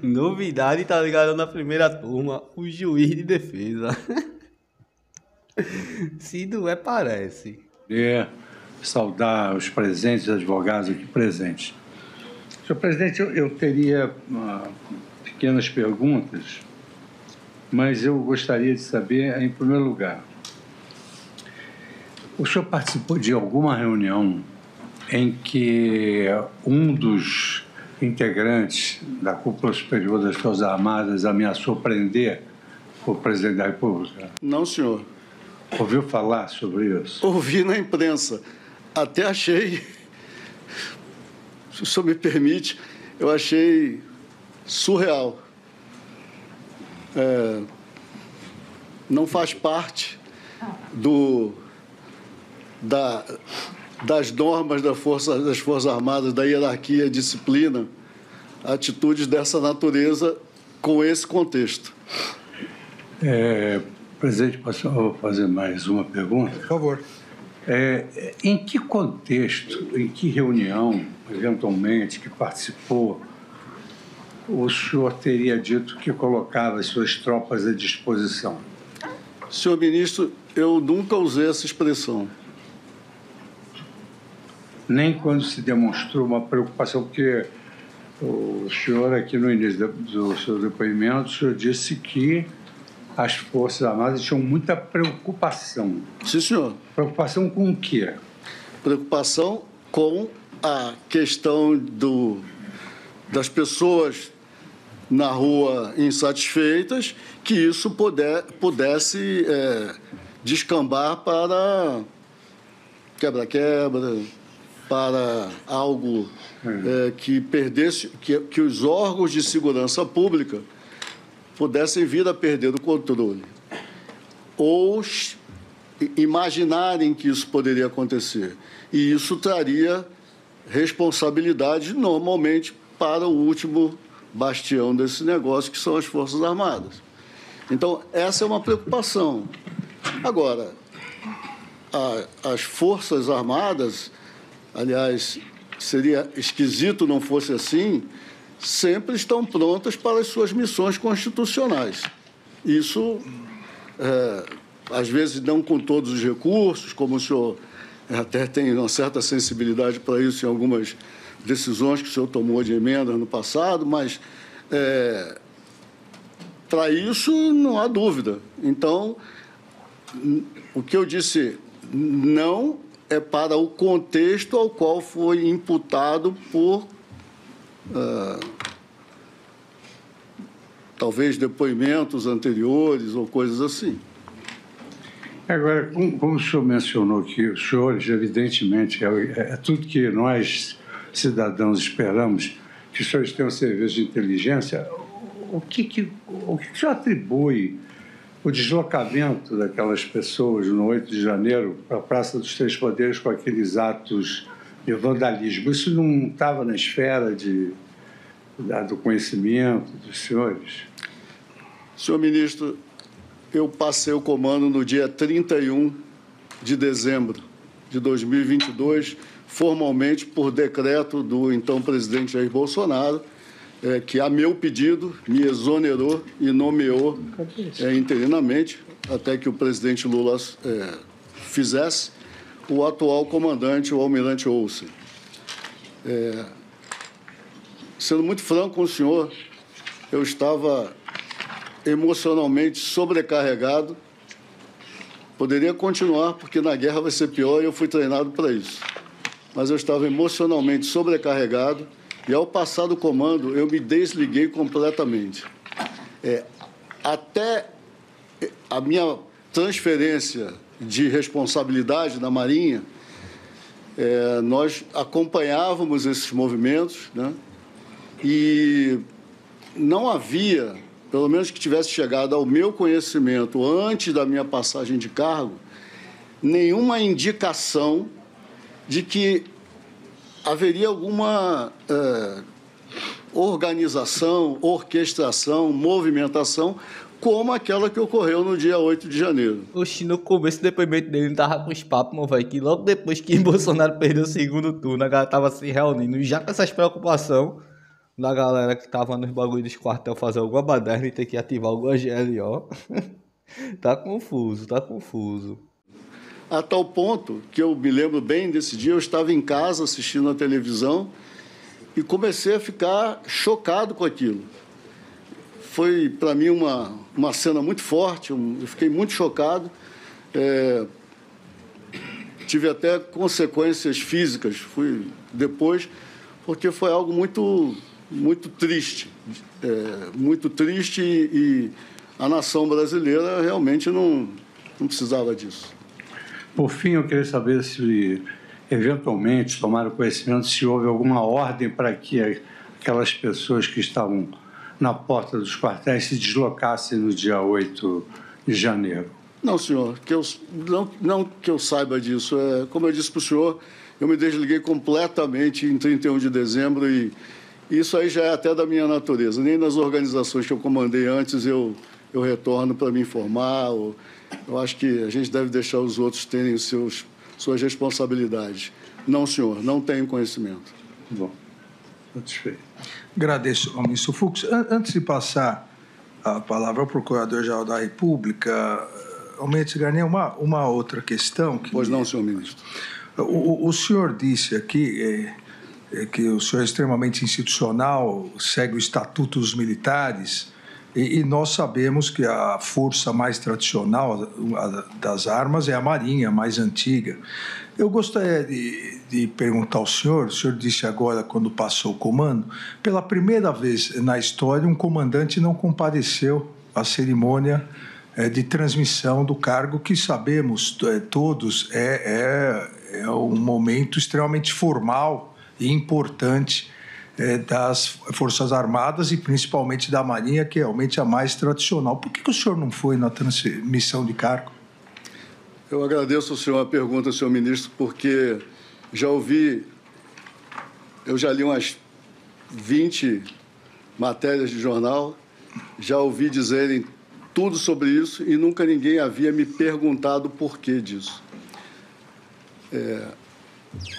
Novidade, tá ligado, na primeira turma, o juiz de defesa. Se não parece. Saudar os presentes, advogados aqui presentes. Senhor presidente, eu teria pequenas perguntas, mas eu gostaria de saber, em primeiro lugar, o senhor participou de alguma reunião em que um dos integrantes da Cúpula Superior das Forças Armadas ameaçou prender o presidente da República? Não, senhor. Ouviu falar sobre isso? Ouvi na imprensa. Até achei, se o senhor me permite, eu achei surreal. Não faz parte das normas das Forças Armadas, da hierarquia, disciplina, atitudes dessa natureza com esse contexto. Presidente, posso fazer mais uma pergunta? Por favor. Em que contexto, em que reunião, eventualmente, que participou, o senhor teria dito que colocava as suas tropas à disposição? Senhor ministro, eu nunca usei essa expressão. Nem quando se demonstrou uma preocupação, porque o senhor, aqui no início do seu depoimento, o senhor disse que as Forças Armadas tinham muita preocupação. Sim, senhor. Preocupação com o quê? Preocupação com a questão das pessoas na rua insatisfeitas, que isso pudesse descambar para quebra-quebra, para algo que perdesse, que os órgãos de segurança pública pudessem vir a perder o controle. Ou imaginarem que isso poderia acontecer. E isso traria responsabilidade, normalmente, para o último bastião desse negócio, que são as Forças Armadas. Então, essa é uma preocupação. Agora, as Forças Armadas, aliás, seria esquisito não fosse assim, sempre estão prontas para as suas missões constitucionais. Isso, às vezes, não com todos os recursos, como o senhor até tem uma certa sensibilidade para isso em algumas decisões que o senhor tomou de emendas no passado, mas para isso não há dúvida. Então, o que eu disse não é para o contexto ao qual foi imputado por talvez depoimentos anteriores ou coisas assim. Agora, como o senhor mencionou que os senhores, evidentemente, é tudo que nós, cidadãos, esperamos, que os senhores tenham serviço de inteligência, o que o senhor atribui o deslocamento daquelas pessoas no 8 de janeiro para a Praça dos Três Poderes com aqueles atos de vandalismo? Isso não estava na esfera do conhecimento dos senhores? Senhor ministro, eu passei o comando no dia 31 de dezembro de 2022, formalmente por decreto do então presidente Jair Bolsonaro, que, a meu pedido, me exonerou e nomeou interinamente, até que o presidente Lula fizesse, o atual comandante, o almirante Olsen. Sendo muito franco com o senhor, eu estava emocionalmente sobrecarregado. Poderia continuar, porque na guerra vai ser pior e eu fui treinado para isso. Mas eu estava emocionalmente sobrecarregado e, ao passar do comando, eu me desliguei completamente. Até a minha transferência de responsabilidade na Marinha, nós acompanhávamos esses movimentos, né? E não havia, pelo menos que tivesse chegado ao meu conhecimento antes da minha passagem de cargo, nenhuma indicação de que haveria alguma organização, orquestração, movimentação como aquela que ocorreu no dia 8 de janeiro. Oxi, no começo do depoimento dele não tava com os papos, meu velho, que logo depois que Bolsonaro perdeu o segundo turno, a galera tava se reunindo, já com essas preocupações da galera que tava nos bagulho dos quartel fazer alguma baderna e ter que ativar alguma GLO. Tá confuso, tá confuso. A tal ponto que eu me lembro bem desse dia, eu estava em casa assistindo a televisão e comecei a ficar chocado com aquilo. Foi, para mim, uma cena muito forte, eu fiquei muito chocado. Tive até consequências físicas, fui depois, porque foi algo muito triste. Muito triste e a nação brasileira realmente não precisava disso. Por fim, eu queria saber se, eventualmente, tomaram conhecimento se houve alguma ordem para que aquelas pessoas que estavam na porta dos quartéis se deslocassem no dia 8 de janeiro. Não, senhor, não que eu saiba disso. Como eu disse para o senhor, eu me desliguei completamente em 31 de dezembro e isso aí já é até da minha natureza. Nem nas organizações que eu comandei antes eu retorno para me informar. Eu acho que a gente deve deixar os outros terem suas responsabilidades. Não, senhor, não tenho conhecimento. Bom, satisfeito. Agradeço ao ministro Fux. Antes de passar a palavra ao Procurador-Geral da República, Almirante Garnier, uma outra questão. Pois não, senhor ministro. O senhor disse aqui que o senhor é extremamente institucional, segue o Estatuto dos Militares, e nós sabemos que a força mais tradicional das armas é a Marinha, a mais antiga. Eu gostaria de perguntar ao senhor, o senhor disse agora, quando passou o comando, pela primeira vez na história, um comandante não compareceu à cerimônia de transmissão do cargo, que sabemos todos é um momento extremamente formal e importante das Forças Armadas e principalmente da Marinha, que é realmente a mais tradicional. Por que o senhor não foi na transmissão de cargo? Eu agradeço ao senhor a pergunta, senhor ministro, porque eu já li umas 20 matérias de jornal, já ouvi dizerem tudo sobre isso e nunca ninguém havia me perguntado o porquê disso.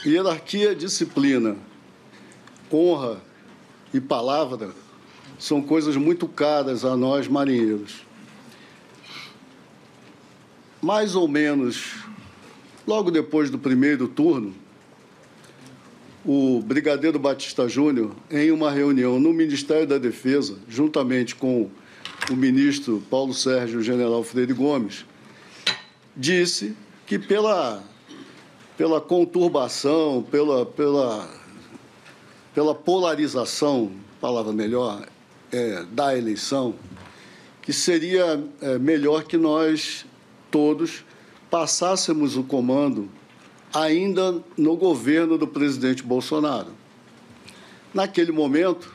Hierarquia, disciplina, honra e palavra são coisas muito caras a nós marinheiros. Mais ou menos, logo depois do primeiro turno, o brigadeiro Batista Júnior, em uma reunião no Ministério da Defesa, juntamente com o ministro Paulo Sérgio e o general Freire Gomes, disse que pela conturbação, pela polarização, palavra melhor, da eleição, que seria melhor que nós todos passássemos o comando ainda no governo do presidente Bolsonaro. Naquele momento,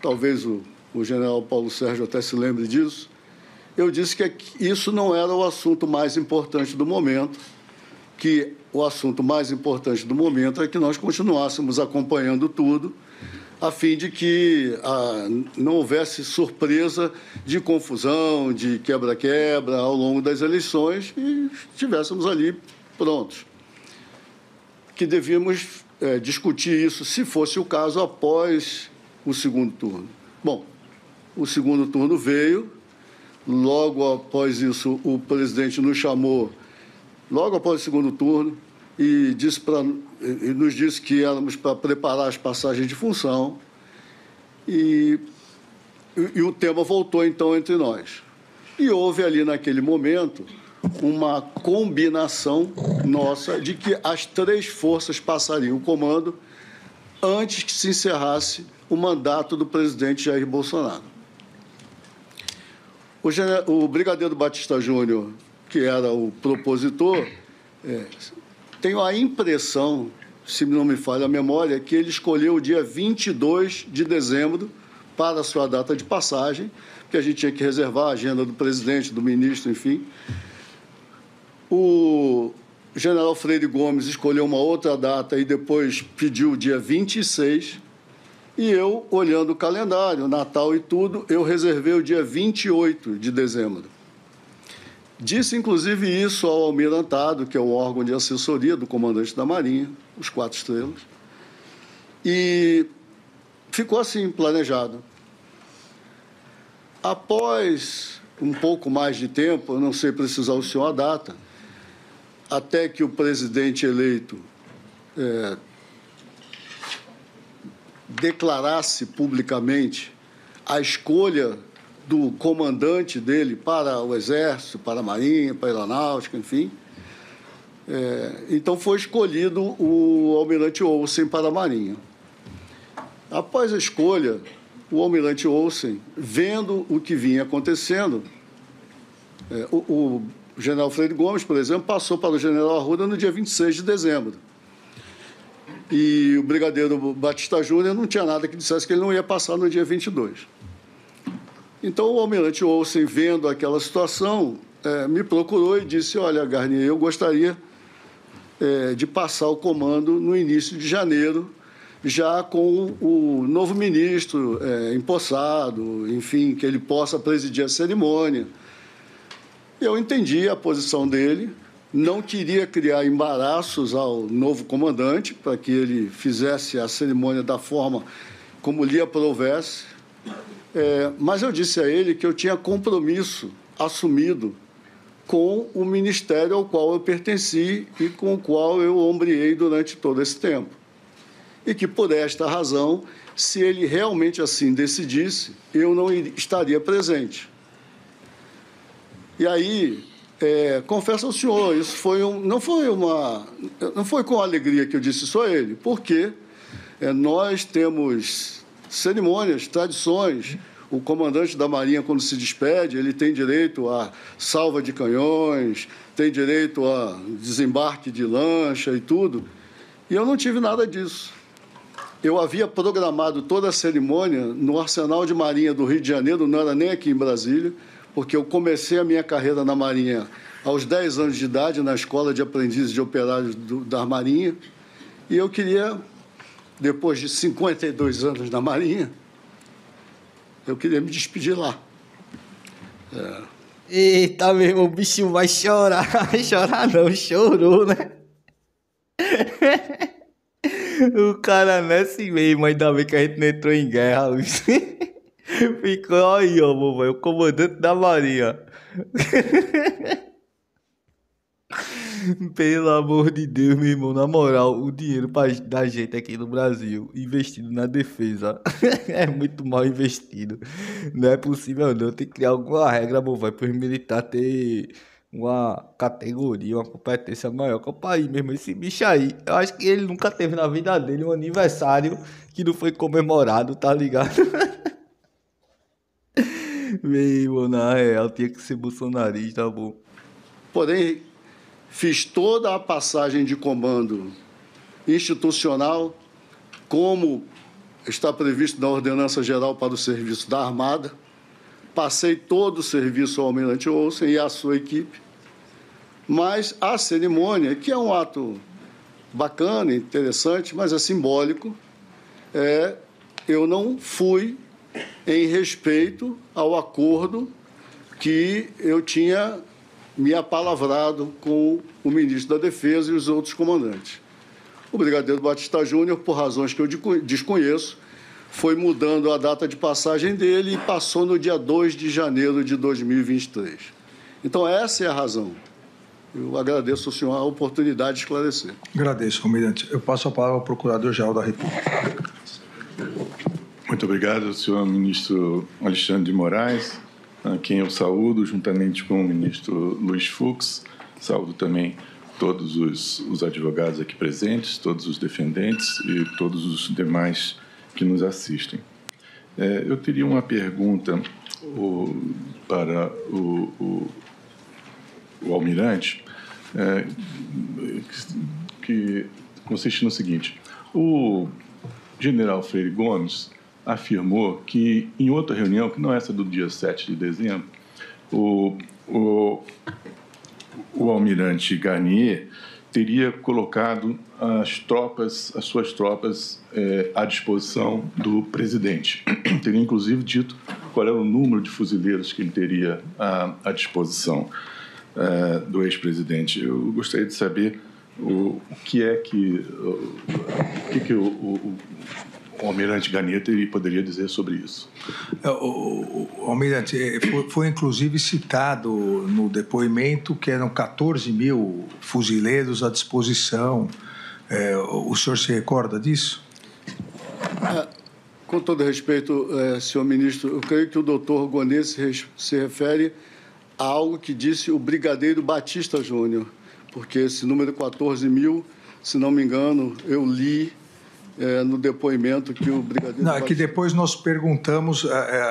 talvez o general Paulo Sérgio até se lembre disso, eu disse que isso não era o assunto mais importante do momento, que o assunto mais importante do momento é que nós continuássemos acompanhando tudo, a fim de que não houvesse surpresa de confusão, de quebra-quebra ao longo das eleições e estivéssemos ali prontos. Que devíamos discutir isso, se fosse o caso, após o segundo turno. Bom, o segundo turno veio, logo após isso o presidente nos chamou, logo após o segundo turno, e nos disse que éramos para preparar as passagens de função e o tema voltou, então, entre nós. E houve ali, naquele momento, uma combinação nossa de que as 3 forças passariam o comando antes que se encerrasse o mandato do presidente Jair Bolsonaro. O brigadeiro Batista Júnior, que era o propositor, tenho a impressão, se não me falha a memória, que ele escolheu o dia 22 de dezembro para a sua data de passagem, porque a gente tinha que reservar a agenda do presidente, do ministro, enfim. O general Freire Gomes escolheu uma outra data e depois pediu o dia 26. E eu, olhando o calendário, Natal e tudo, eu reservei o dia 28 de dezembro. Disse, inclusive, isso ao Almirantado, que é o órgão de assessoria do comandante da Marinha, os 4 estrelas, e ficou assim, planejado. Após um pouco mais de tempo, eu não sei precisar o senhor a data, até que o presidente eleito declarasse publicamente a escolha do comandante dele para o Exército, para a Marinha, para a Aeronáutica, enfim. Então, foi escolhido o almirante Olsen para a Marinha. Após a escolha, o almirante Olsen, vendo o que vinha acontecendo, o general Freire Gomes, por exemplo, passou para o general Arruda no dia 26 de dezembro. E o brigadeiro Batista Júnior não tinha nada que dissesse que ele não ia passar no dia 22. Então, o almirante Olsen, vendo aquela situação, me procurou e disse: olha, Garnier, eu gostaria de passar o comando no início de janeiro, já com o novo ministro empossado, enfim, que ele possa presidir a cerimônia. Eu entendi a posição dele, não queria criar embaraços ao novo comandante para que ele fizesse a cerimônia da forma como lhe aprovesse, mas eu disse a ele que eu tinha compromisso assumido com o ministério ao qual eu pertenci e com o qual eu ombreei durante todo esse tempo. E que, por esta razão, se ele realmente assim decidisse, eu não estaria presente. E aí, confesso ao senhor, isso não foi com alegria que eu disse isso a ele, porque nós temos cerimônias, tradições. O comandante da Marinha, quando se despede, ele tem direito a salva de canhões, tem direito a desembarque de lancha e tudo. E eu não tive nada disso. Eu havia programado toda a cerimônia no Arsenal de Marinha do Rio de Janeiro, não era nem aqui em Brasília, porque eu comecei a minha carreira na Marinha aos 10 anos de idade na Escola de Aprendizes de Operários da Marinha. E eu queria, depois de 52 anos na Marinha, eu queria me despedir lá. Eita, meu irmão, o bichinho vai chorar. Chorar não, chorou, né? O cara não é assim mesmo, ainda bem que a gente não entrou em guerra. Ficou aí, ó, o comandante da Marinha. Pelo amor de Deus, meu irmão, na moral, o dinheiro da gente aqui no Brasil, investido na defesa, é muito mal investido. Não é possível não, tem que criar alguma regra, meu velho, para os militares ter uma categoria, uma competência maior que o país mesmo. Esse bicho aí, eu acho que ele nunca teve na vida dele um aniversário que não foi comemorado, tá ligado? Meu irmão, na real, tinha que ser bolsonarista, bom. Porém, fiz toda a passagem de comando institucional, como está previsto na Ordenança Geral para o Serviço da Armada. Passei todo o serviço ao Almirante Olsen e à sua equipe. Mas a cerimônia, que é um ato bacana, interessante, mas é simbólico, eu não fui em respeito ao acordo que eu tinha me apalavrado com o ministro da Defesa e os outros comandantes. O brigadeiro Batista Júnior, por razões que eu desconheço, foi mudando a data de passagem dele e passou no dia 2 de janeiro de 2023. Então, essa é a razão. Eu agradeço ao senhor a oportunidade de esclarecer. Agradeço, almirante. Eu passo a palavra ao Procurador-Geral da República. Muito obrigado, senhor ministro Alexandre de Moraes, a quem eu saúdo, juntamente com o ministro Luiz Fux. Saúdo também todos os advogados aqui presentes, todos os defendentes e todos os demais que nos assistem. Eu teria uma pergunta para o almirante, que consiste no seguinte: o general Freire Gomes afirmou que, em outra reunião, que não é essa do dia 7 de dezembro, o almirante Garnier teria colocado as suas tropas à disposição do presidente. Teria, inclusive, dito qual era o número de fuzileiros que ele teria à disposição do ex-presidente. Eu gostaria de saber o que o almirante Garnier poderia dizer sobre isso. O almirante, foi inclusive citado no depoimento que eram 14 mil fuzileiros à disposição. O senhor se recorda disso? Com todo respeito, senhor ministro, eu creio que o doutor Gonê se refere a algo que disse o brigadeiro Batista Júnior, porque esse número 14 mil, se não me engano, eu li no depoimento que o brigadeiro... Não, é que depois nós perguntamos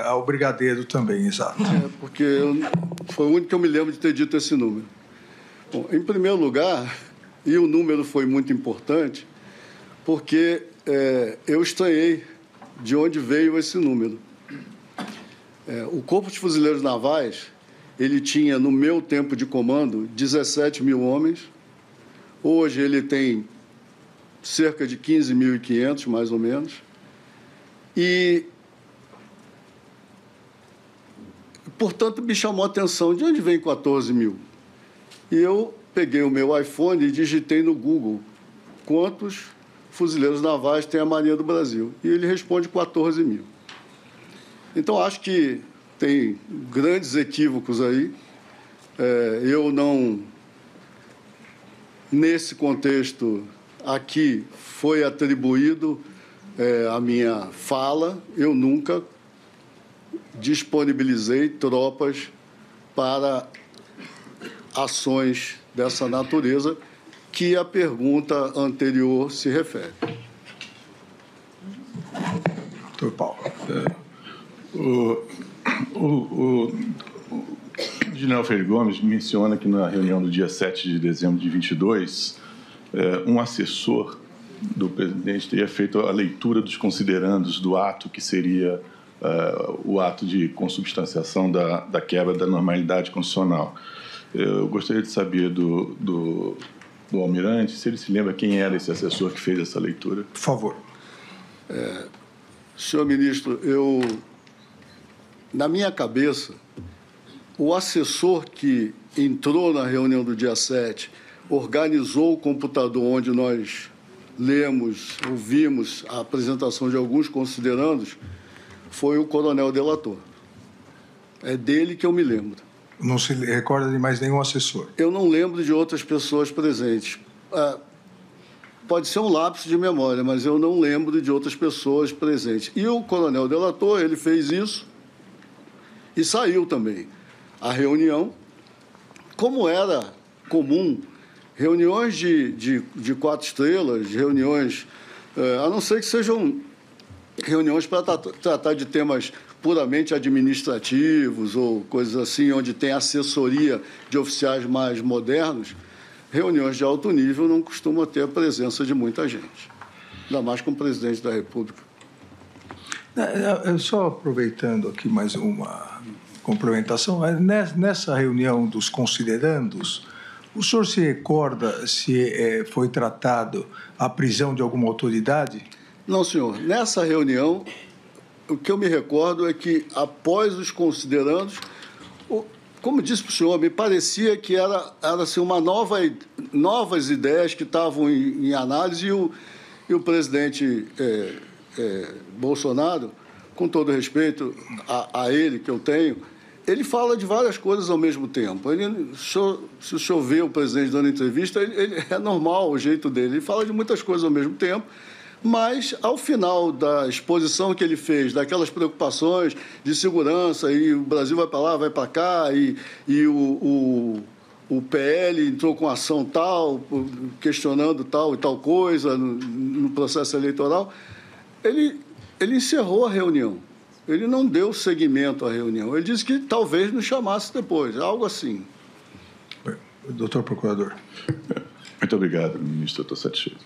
ao brigadeiro também, exato. Porque foi o único que eu me lembro de ter dito esse número. Bom, em primeiro lugar, e o número foi muito importante, porque eu estranhei de onde veio esse número. O Corpo de Fuzileiros Navais, ele tinha, no meu tempo de comando, 17 mil homens. Hoje ele tem cerca de 15.500, mais ou menos. E, portanto, me chamou a atenção, de onde vem 14 mil? E eu peguei o meu iPhone e digitei no Google quantos fuzileiros navais tem a Marinha do Brasil. E ele responde 14 mil. Então, acho que tem grandes equívocos aí. Eu não, nesse contexto aqui, foi atribuído a minha fala. Eu nunca disponibilizei tropas para ações dessa natureza que a pergunta anterior se refere. Doutor Paulo. O general Freire Gomes menciona que na reunião do dia 7 de dezembro de 22, um assessor do presidente teria feito a leitura dos considerandos do ato que seria o ato de consubstanciação da quebra da normalidade constitucional. Eu gostaria de saber do Almirante se ele se lembra quem era esse assessor que fez essa leitura. Por favor. Senhor ministro, na minha cabeça, o assessor que entrou na reunião do dia 7, organizou o computador onde nós lemos, ouvimos a apresentação de alguns considerandos, foi o coronel delator. É dele que eu me lembro. Não se recorda de mais nenhum assessor? Eu não lembro de outras pessoas presentes. Pode ser um lapso de memória, mas eu não lembro de outras pessoas presentes. E o coronel delator, ele fez isso e saiu também. A reunião, como era comum, reuniões de 4 estrelas, reuniões, a não ser que sejam reuniões para tratar de temas puramente administrativos ou coisas assim, onde tem assessoria de oficiais mais modernos, reuniões de alto nível não costumam ter a presença de muita gente, ainda mais com o presidente da República. Só aproveitando aqui mais uma complementação, nessa reunião dos considerandos, o senhor se recorda se foi tratado a prisão de alguma autoridade? Não, senhor. Nessa reunião, o que eu me recordo é que, após os considerandos, como disse para o senhor, me parecia que era assim, novas ideias que estavam em análise e o presidente Bolsonaro, com todo respeito a ele que eu tenho, ele fala de várias coisas ao mesmo tempo. Se o senhor vê o presidente dando entrevista, ele é normal o jeito dele. Ele fala de muitas coisas ao mesmo tempo, mas, ao final da exposição que ele fez, daquelas preocupações de segurança, e o Brasil vai para lá, vai para cá, e o PL entrou com ação tal, questionando tal e tal coisa no processo eleitoral, ele encerrou a reunião. Ele não deu seguimento à reunião. Ele disse que talvez nos chamasse depois, algo assim. Doutor Procurador. Muito obrigado, ministro. Eu estou satisfeito.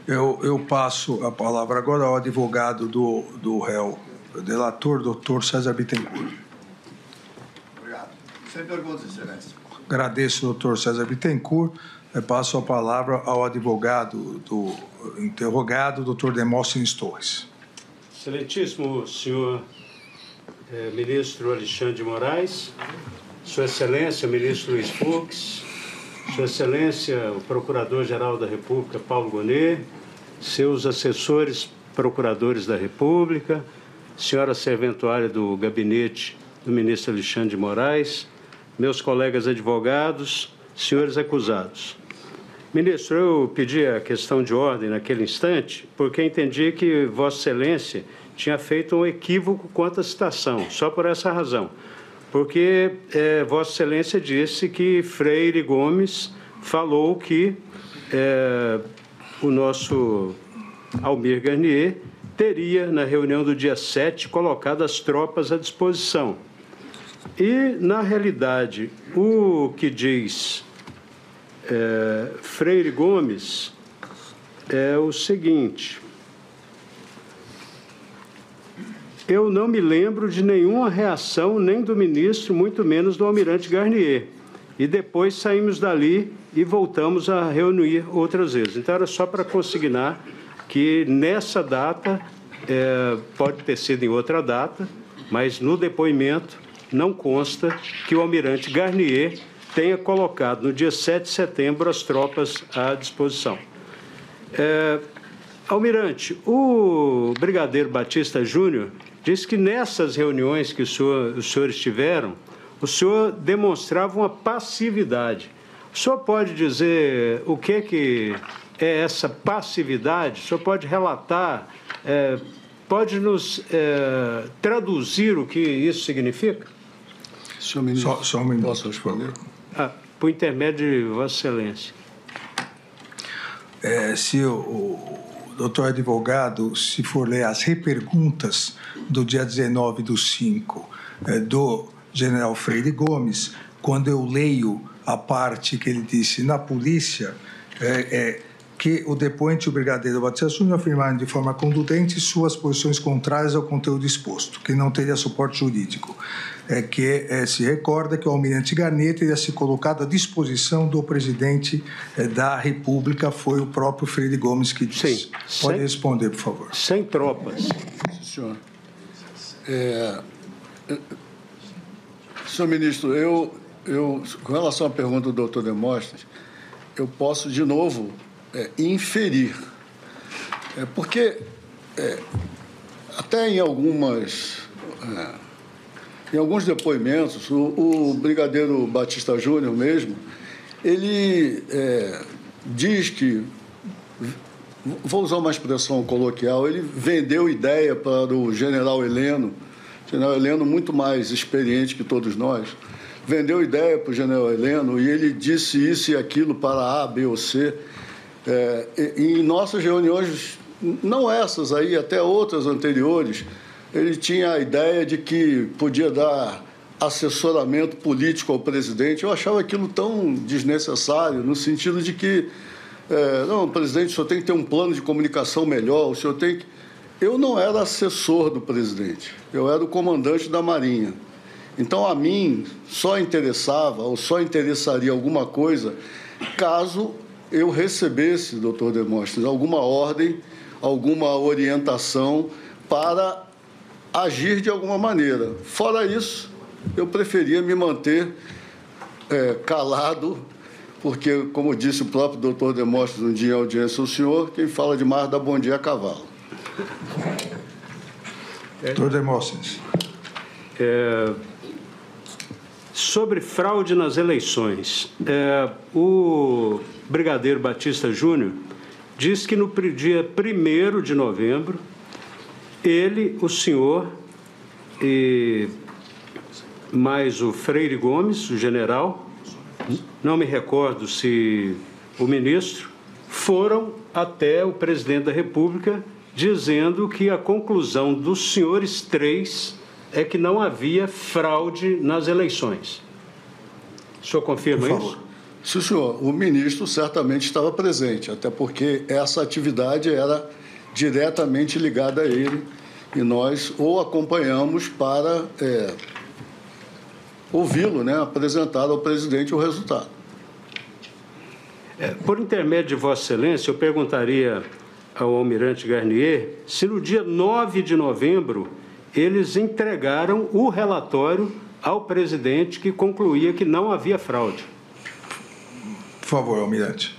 Eu passo a palavra agora ao advogado do réu, delator, doutor César Bittencourt. Obrigado. Sem perguntas, excelência. Agradeço, doutor César Bittencourt. Passo a palavra ao advogado do interrogado, doutor Demóstenes Torres. Excelentíssimo senhor ministro Alexandre de Moraes, Sua Excelência, ministro Luiz Fux, Sua Excelência, o Procurador-Geral da República, Paulo Gonet, seus assessores procuradores da República, senhora serventuária do gabinete do ministro Alexandre de Moraes, meus colegas advogados, senhores acusados. Ministro, eu pedi a questão de ordem naquele instante porque entendi que Vossa Excelência tinha feito um equívoco quanto à citação, só por essa razão. Porque Vossa Excelência disse que Freire Gomes falou que o nosso Almir Garnier teria, na reunião do dia 7, colocado as tropas à disposição. E, na realidade, o que diz Freire Gomes é o seguinte: eu não me lembro de nenhuma reação nem do ministro, muito menos do almirante Garnier. E depois saímos dali e voltamos a reunir outras vezes. Então, era só para consignar que nessa data, pode ter sido em outra data, mas no depoimento não consta que o almirante Garnier tenha colocado no dia 7 de setembro as tropas à disposição. Almirante, o brigadeiro Batista Júnior disse que nessas reuniões que os senhores tiveram, o senhor demonstrava uma passividade. O senhor pode dizer o que é essa passividade? O senhor pode relatar, pode nos traduzir o que isso significa? Senhor ministro, só um minuto, por favor. Por intermédio de Vossa Excelência. Se o doutor advogado, se for ler as reperguntas do dia 19/5 do general Freire Gomes, quando eu leio a parte que ele disse na polícia, que o depoente e o brigadeiro Batista Júnior afirmaram de forma contundente suas posições contrárias ao conteúdo exposto, que não teria suporte jurídico. Se recorda que o almirante Garnier teria se colocado à disposição do presidente da República, foi o próprio Freire Gomes que disse. Sim. Pode responder, por favor. Sem tropas. Sim, senhor. Senhor ministro, com relação à pergunta do doutor Demóstenes, eu posso, de novo, inferir. Porque, até em alguns depoimentos, o brigadeiro Batista Júnior mesmo, ele diz que, vou usar uma expressão coloquial, ele vendeu ideia para o general Heleno muito mais experiente que todos nós, vendeu ideia para o general Heleno e ele disse isso e aquilo para A, B ou C. Em nossas reuniões, não essas aí, até outras anteriores, ele tinha a ideia de que podia dar assessoramento político ao presidente. Eu achava aquilo tão desnecessário, no sentido de que, não, presidente, o senhor tem que ter um plano de comunicação melhor, o senhor tem que... Eu não era assessor do presidente, eu era o comandante da Marinha. Então, a mim, só interessava ou só interessaria alguma coisa caso eu recebesse, doutor Demóstenes, alguma ordem, alguma orientação para agir de alguma maneira. Fora isso, eu preferia me manter calado, porque, como disse o próprio doutor Demóstenes um dia em audiência ao senhor, quem fala demais dá bom dia a cavalo. Doutor Demóstenes. Sobre fraude nas eleições, o brigadeiro Batista Júnior diz que no dia 1º de novembro, ele, o senhor e mais o Freire Gomes, o general, não me recordo se o ministro, foram até o presidente da República dizendo que a conclusão dos senhores três é que não havia fraude nas eleições. O senhor confirma isso? Sim, senhor. O ministro certamente estava presente, até porque essa atividade era diretamente ligada a ele e nós o acompanhamos para ouvi-lo, né, apresentar ao presidente o resultado. Por intermédio de Vossa Excelência, eu perguntaria ao almirante Garnier se no dia 9 de novembro eles entregaram o relatório ao presidente que concluía que não havia fraude. Por favor, almirante.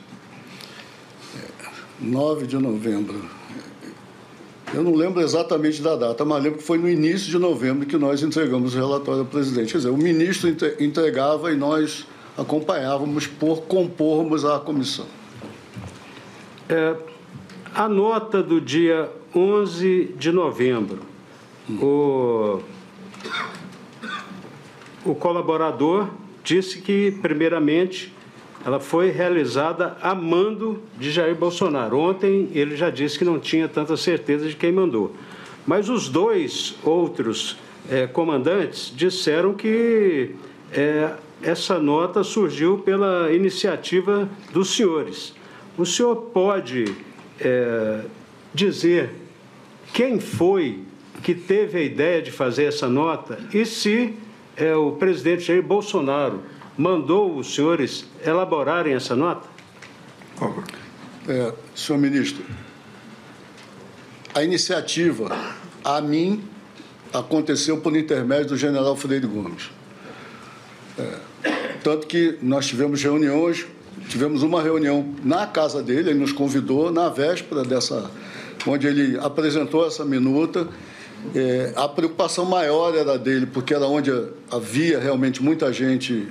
9 de novembro. Eu não lembro exatamente da data, mas lembro que foi no início de novembro que nós entregamos o relatório ao presidente. Quer dizer, o ministro entregava e nós acompanhávamos por compormos a comissão. A nota do dia 11 de novembro, o colaborador disse que, primeiramente, ela foi realizada a mando de Jair Bolsonaro. Ontem ele já disse que não tinha tanta certeza de quem mandou. Mas os dois outros comandantes disseram que essa nota surgiu pela iniciativa dos senhores. O senhor pode dizer quem foi que teve a ideia de fazer essa nota e se o presidente Jair Bolsonaro mandou os senhores elaborarem essa nota? Por favor. Senhor ministro, a iniciativa, a mim, aconteceu por intermédio do general Freire Gomes. Tanto que nós tivemos reuniões, tivemos uma reunião na casa dele, ele nos convidou na véspera onde ele apresentou essa minuta. A preocupação maior era dele, porque era onde havia realmente muita gente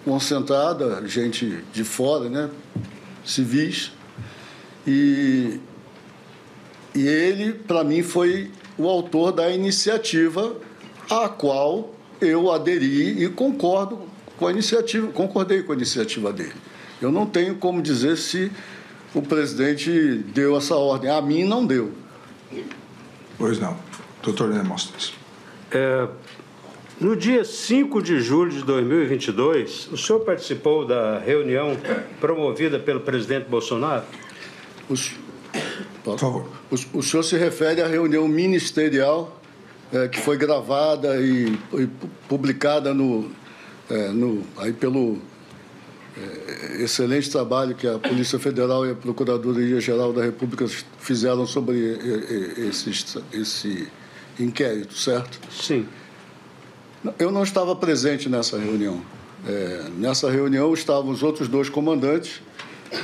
concentrada, gente de fora, né, civis, e ele, para mim, foi o autor da iniciativa à qual eu aderi e concordei com a iniciativa dele. Eu não tenho como dizer se o presidente deu essa ordem. A mim não deu. Pois não. Doutor Demóstenes. No dia 5 de julho de 2022, o senhor participou da reunião promovida pelo presidente Bolsonaro? Por favor. O senhor se refere à reunião ministerial que foi gravada e publicada aí pelo excelente trabalho que a Polícia Federal e a Procuradoria-Geral da República fizeram sobre esse inquérito, certo? Sim. Eu não estava presente nessa reunião. Nessa reunião estavam os outros 2 comandantes,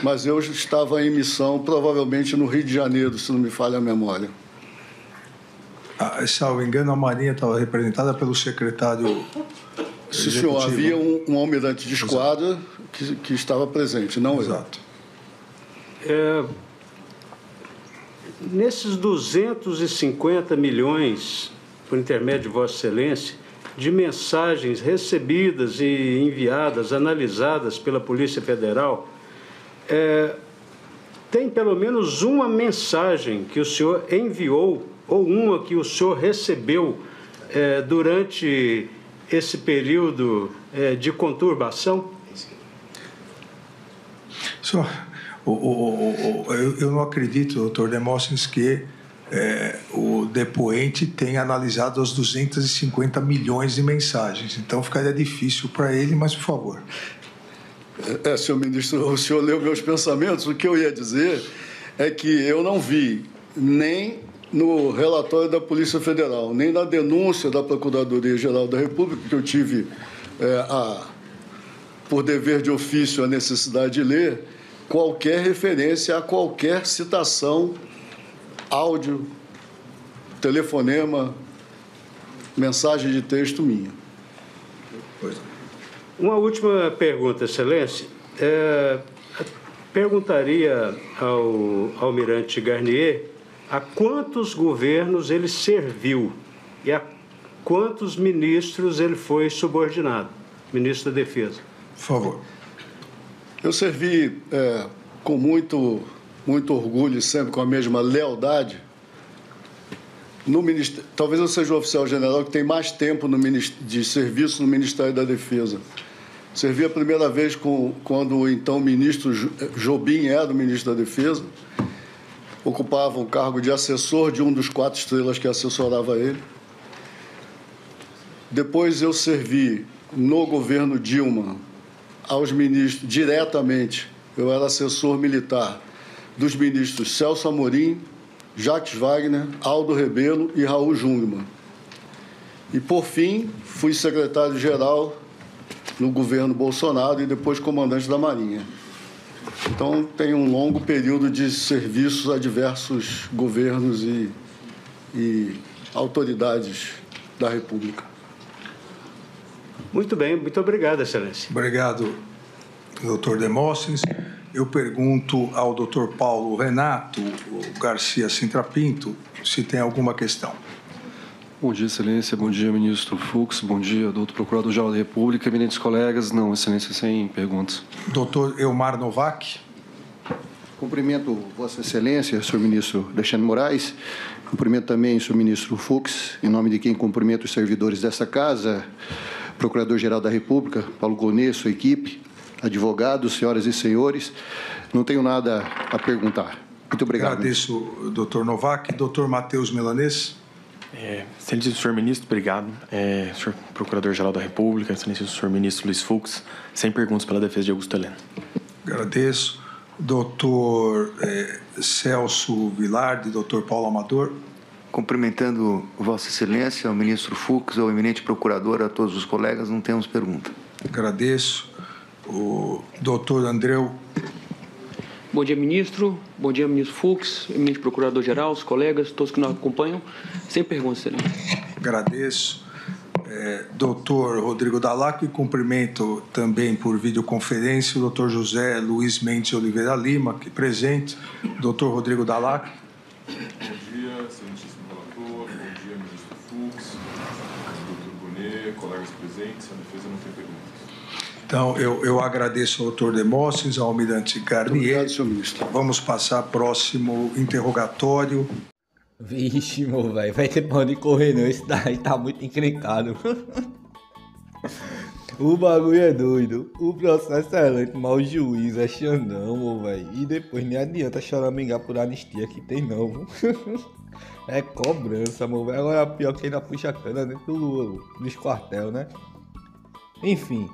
mas eu estava em missão, provavelmente no Rio de Janeiro, se não me falha a memória. Salvo engano, a Marinha estava representada pelo secretário. Sim, senhor. Havia um almirante de esquadra que estava presente, não Exato. Nesses 250 milhões, por intermédio de Vossa Excelência, de mensagens recebidas e enviadas, analisadas pela Polícia Federal, tem pelo menos uma mensagem que o senhor enviou ou uma que o senhor recebeu durante esse período de conturbação? Senhor, eu não acredito, doutor Demóstenes, que o depoente tenha analisado as 250 milhões de mensagens. Então, ficaria difícil para ele, mas, por favor. Senhor ministro, o senhor leu meus pensamentos. O que eu ia dizer é que eu não vi nem no relatório da Polícia Federal, nem na denúncia da Procuradoria-Geral da República, que eu tive, por dever de ofício, a necessidade de ler, qualquer referência a qualquer citação, áudio, telefonema, mensagem de texto minha. Uma última pergunta, Excelência. Perguntaria ao almirante Garnier a quantos governos ele serviu e a quantos ministros ele foi subordinado, ministro da Defesa. Por favor. Eu servi com muito orgulho e sempre com a mesma lealdade no Ministério. Talvez eu seja o oficial general que tem mais tempo de serviço no Ministério da Defesa. Servi a primeira vez quando o então ministro Jobim era o ministro da Defesa, ocupava o cargo de assessor de um dos 4 estrelas que assessorava ele. Depois eu servi no governo Dilma aos ministros diretamente. Eu era assessor militar dos ministros Celso Amorim, Jacques Wagner, Aldo Rebelo e Raul Jungmann. E, por fim, fui secretário-geral no governo Bolsonaro e depois comandante da Marinha. Então, tem um longo período de serviços a diversos governos e autoridades da República. Muito bem, muito obrigado, Excelência. Obrigado, doutor Demóstenes. Eu pergunto ao doutor Paulo Renato Garcia Sintra Pinto se tem alguma questão. Bom dia, Excelência. Bom dia, ministro Fux. Bom dia, doutor Procurador-Geral da República. Eminentes colegas. Não, Excelência, sem perguntas. Doutor Elmar Novak. Cumprimento Vossa Excelência, senhor ministro Alexandre de Moraes. Cumprimento também o senhor ministro Fux, em nome de quem cumprimento os servidores dessa casa, Procurador-Geral da República, Paulo Gonet, sua equipe, advogados, senhoras e senhores. Não tenho nada a perguntar. Muito obrigado. Agradeço, doutor Novak. Doutor Matheus Milanês. Excelência do senhor ministro, obrigado. Senhor Procurador-Geral da República, excelência do senhor ministro Luiz Fux, sem perguntas pela defesa de Augusto Heleno. Agradeço. Doutor Celso Vilardi, doutor Paulo Amador. Cumprimentando Vossa Excelência, o ministro Fux, ao eminente procurador, a todos os colegas, não temos pergunta. Agradeço. O doutor Andreu. Bom dia, ministro. Bom dia, ministro Fux, eminente procurador-geral, os colegas, todos que nos acompanham. Sem perguntas, excelência. Agradeço. Doutor Rodrigo Dalac, e cumprimento também por videoconferência o doutor José Luiz Mendes Oliveira Lima, aqui presente. Doutor Rodrigo Dalac. Bom dia, excelentíssimo relator. Bom dia, ministro Fux, doutor Gonet, colegas presentes. A defesa não tem perguntas. Então, eu agradeço ao doutor Demóstenes, ao almirante Garnier. Obrigado, senhor ministro. Vamos passar próximo interrogatório. Vixe, meu velho, vai ter pra onde correr não, esse daí tá muito encrencado. O bagulho é doido. O processo é lento, mas o juiz é Xandão, velho. E depois nem adianta choramingar por anistia que tem não. É cobrança, meu. Agora pior que ainda puxa a cana dentro dos quartel, né? Enfim,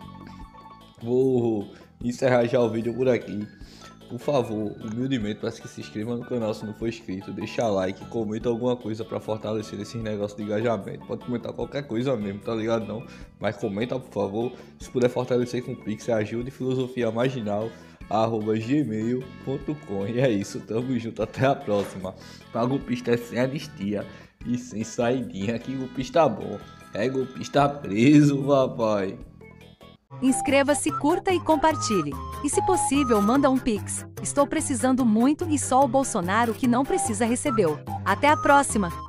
vou encerrar já o vídeo por aqui. Por favor, humildemente, peço que se inscreva no canal se não for inscrito. Deixa like, comenta alguma coisa pra fortalecer esses negócios de engajamento. Pode comentar qualquer coisa mesmo, tá ligado não? Mas comenta, por favor. Se puder fortalecer com o Pix, ajude filosofiamarginal@gmail.com. E é isso, tamo junto, até a próxima. Pra golpista é sem anistia e sem saidinha, que golpista bom. É golpista preso, papai. Inscreva-se, curta e compartilhe. E se possível, manda um Pix. Estou precisando muito e só o Bolsonaro que não precisa recebeu. Até a próxima!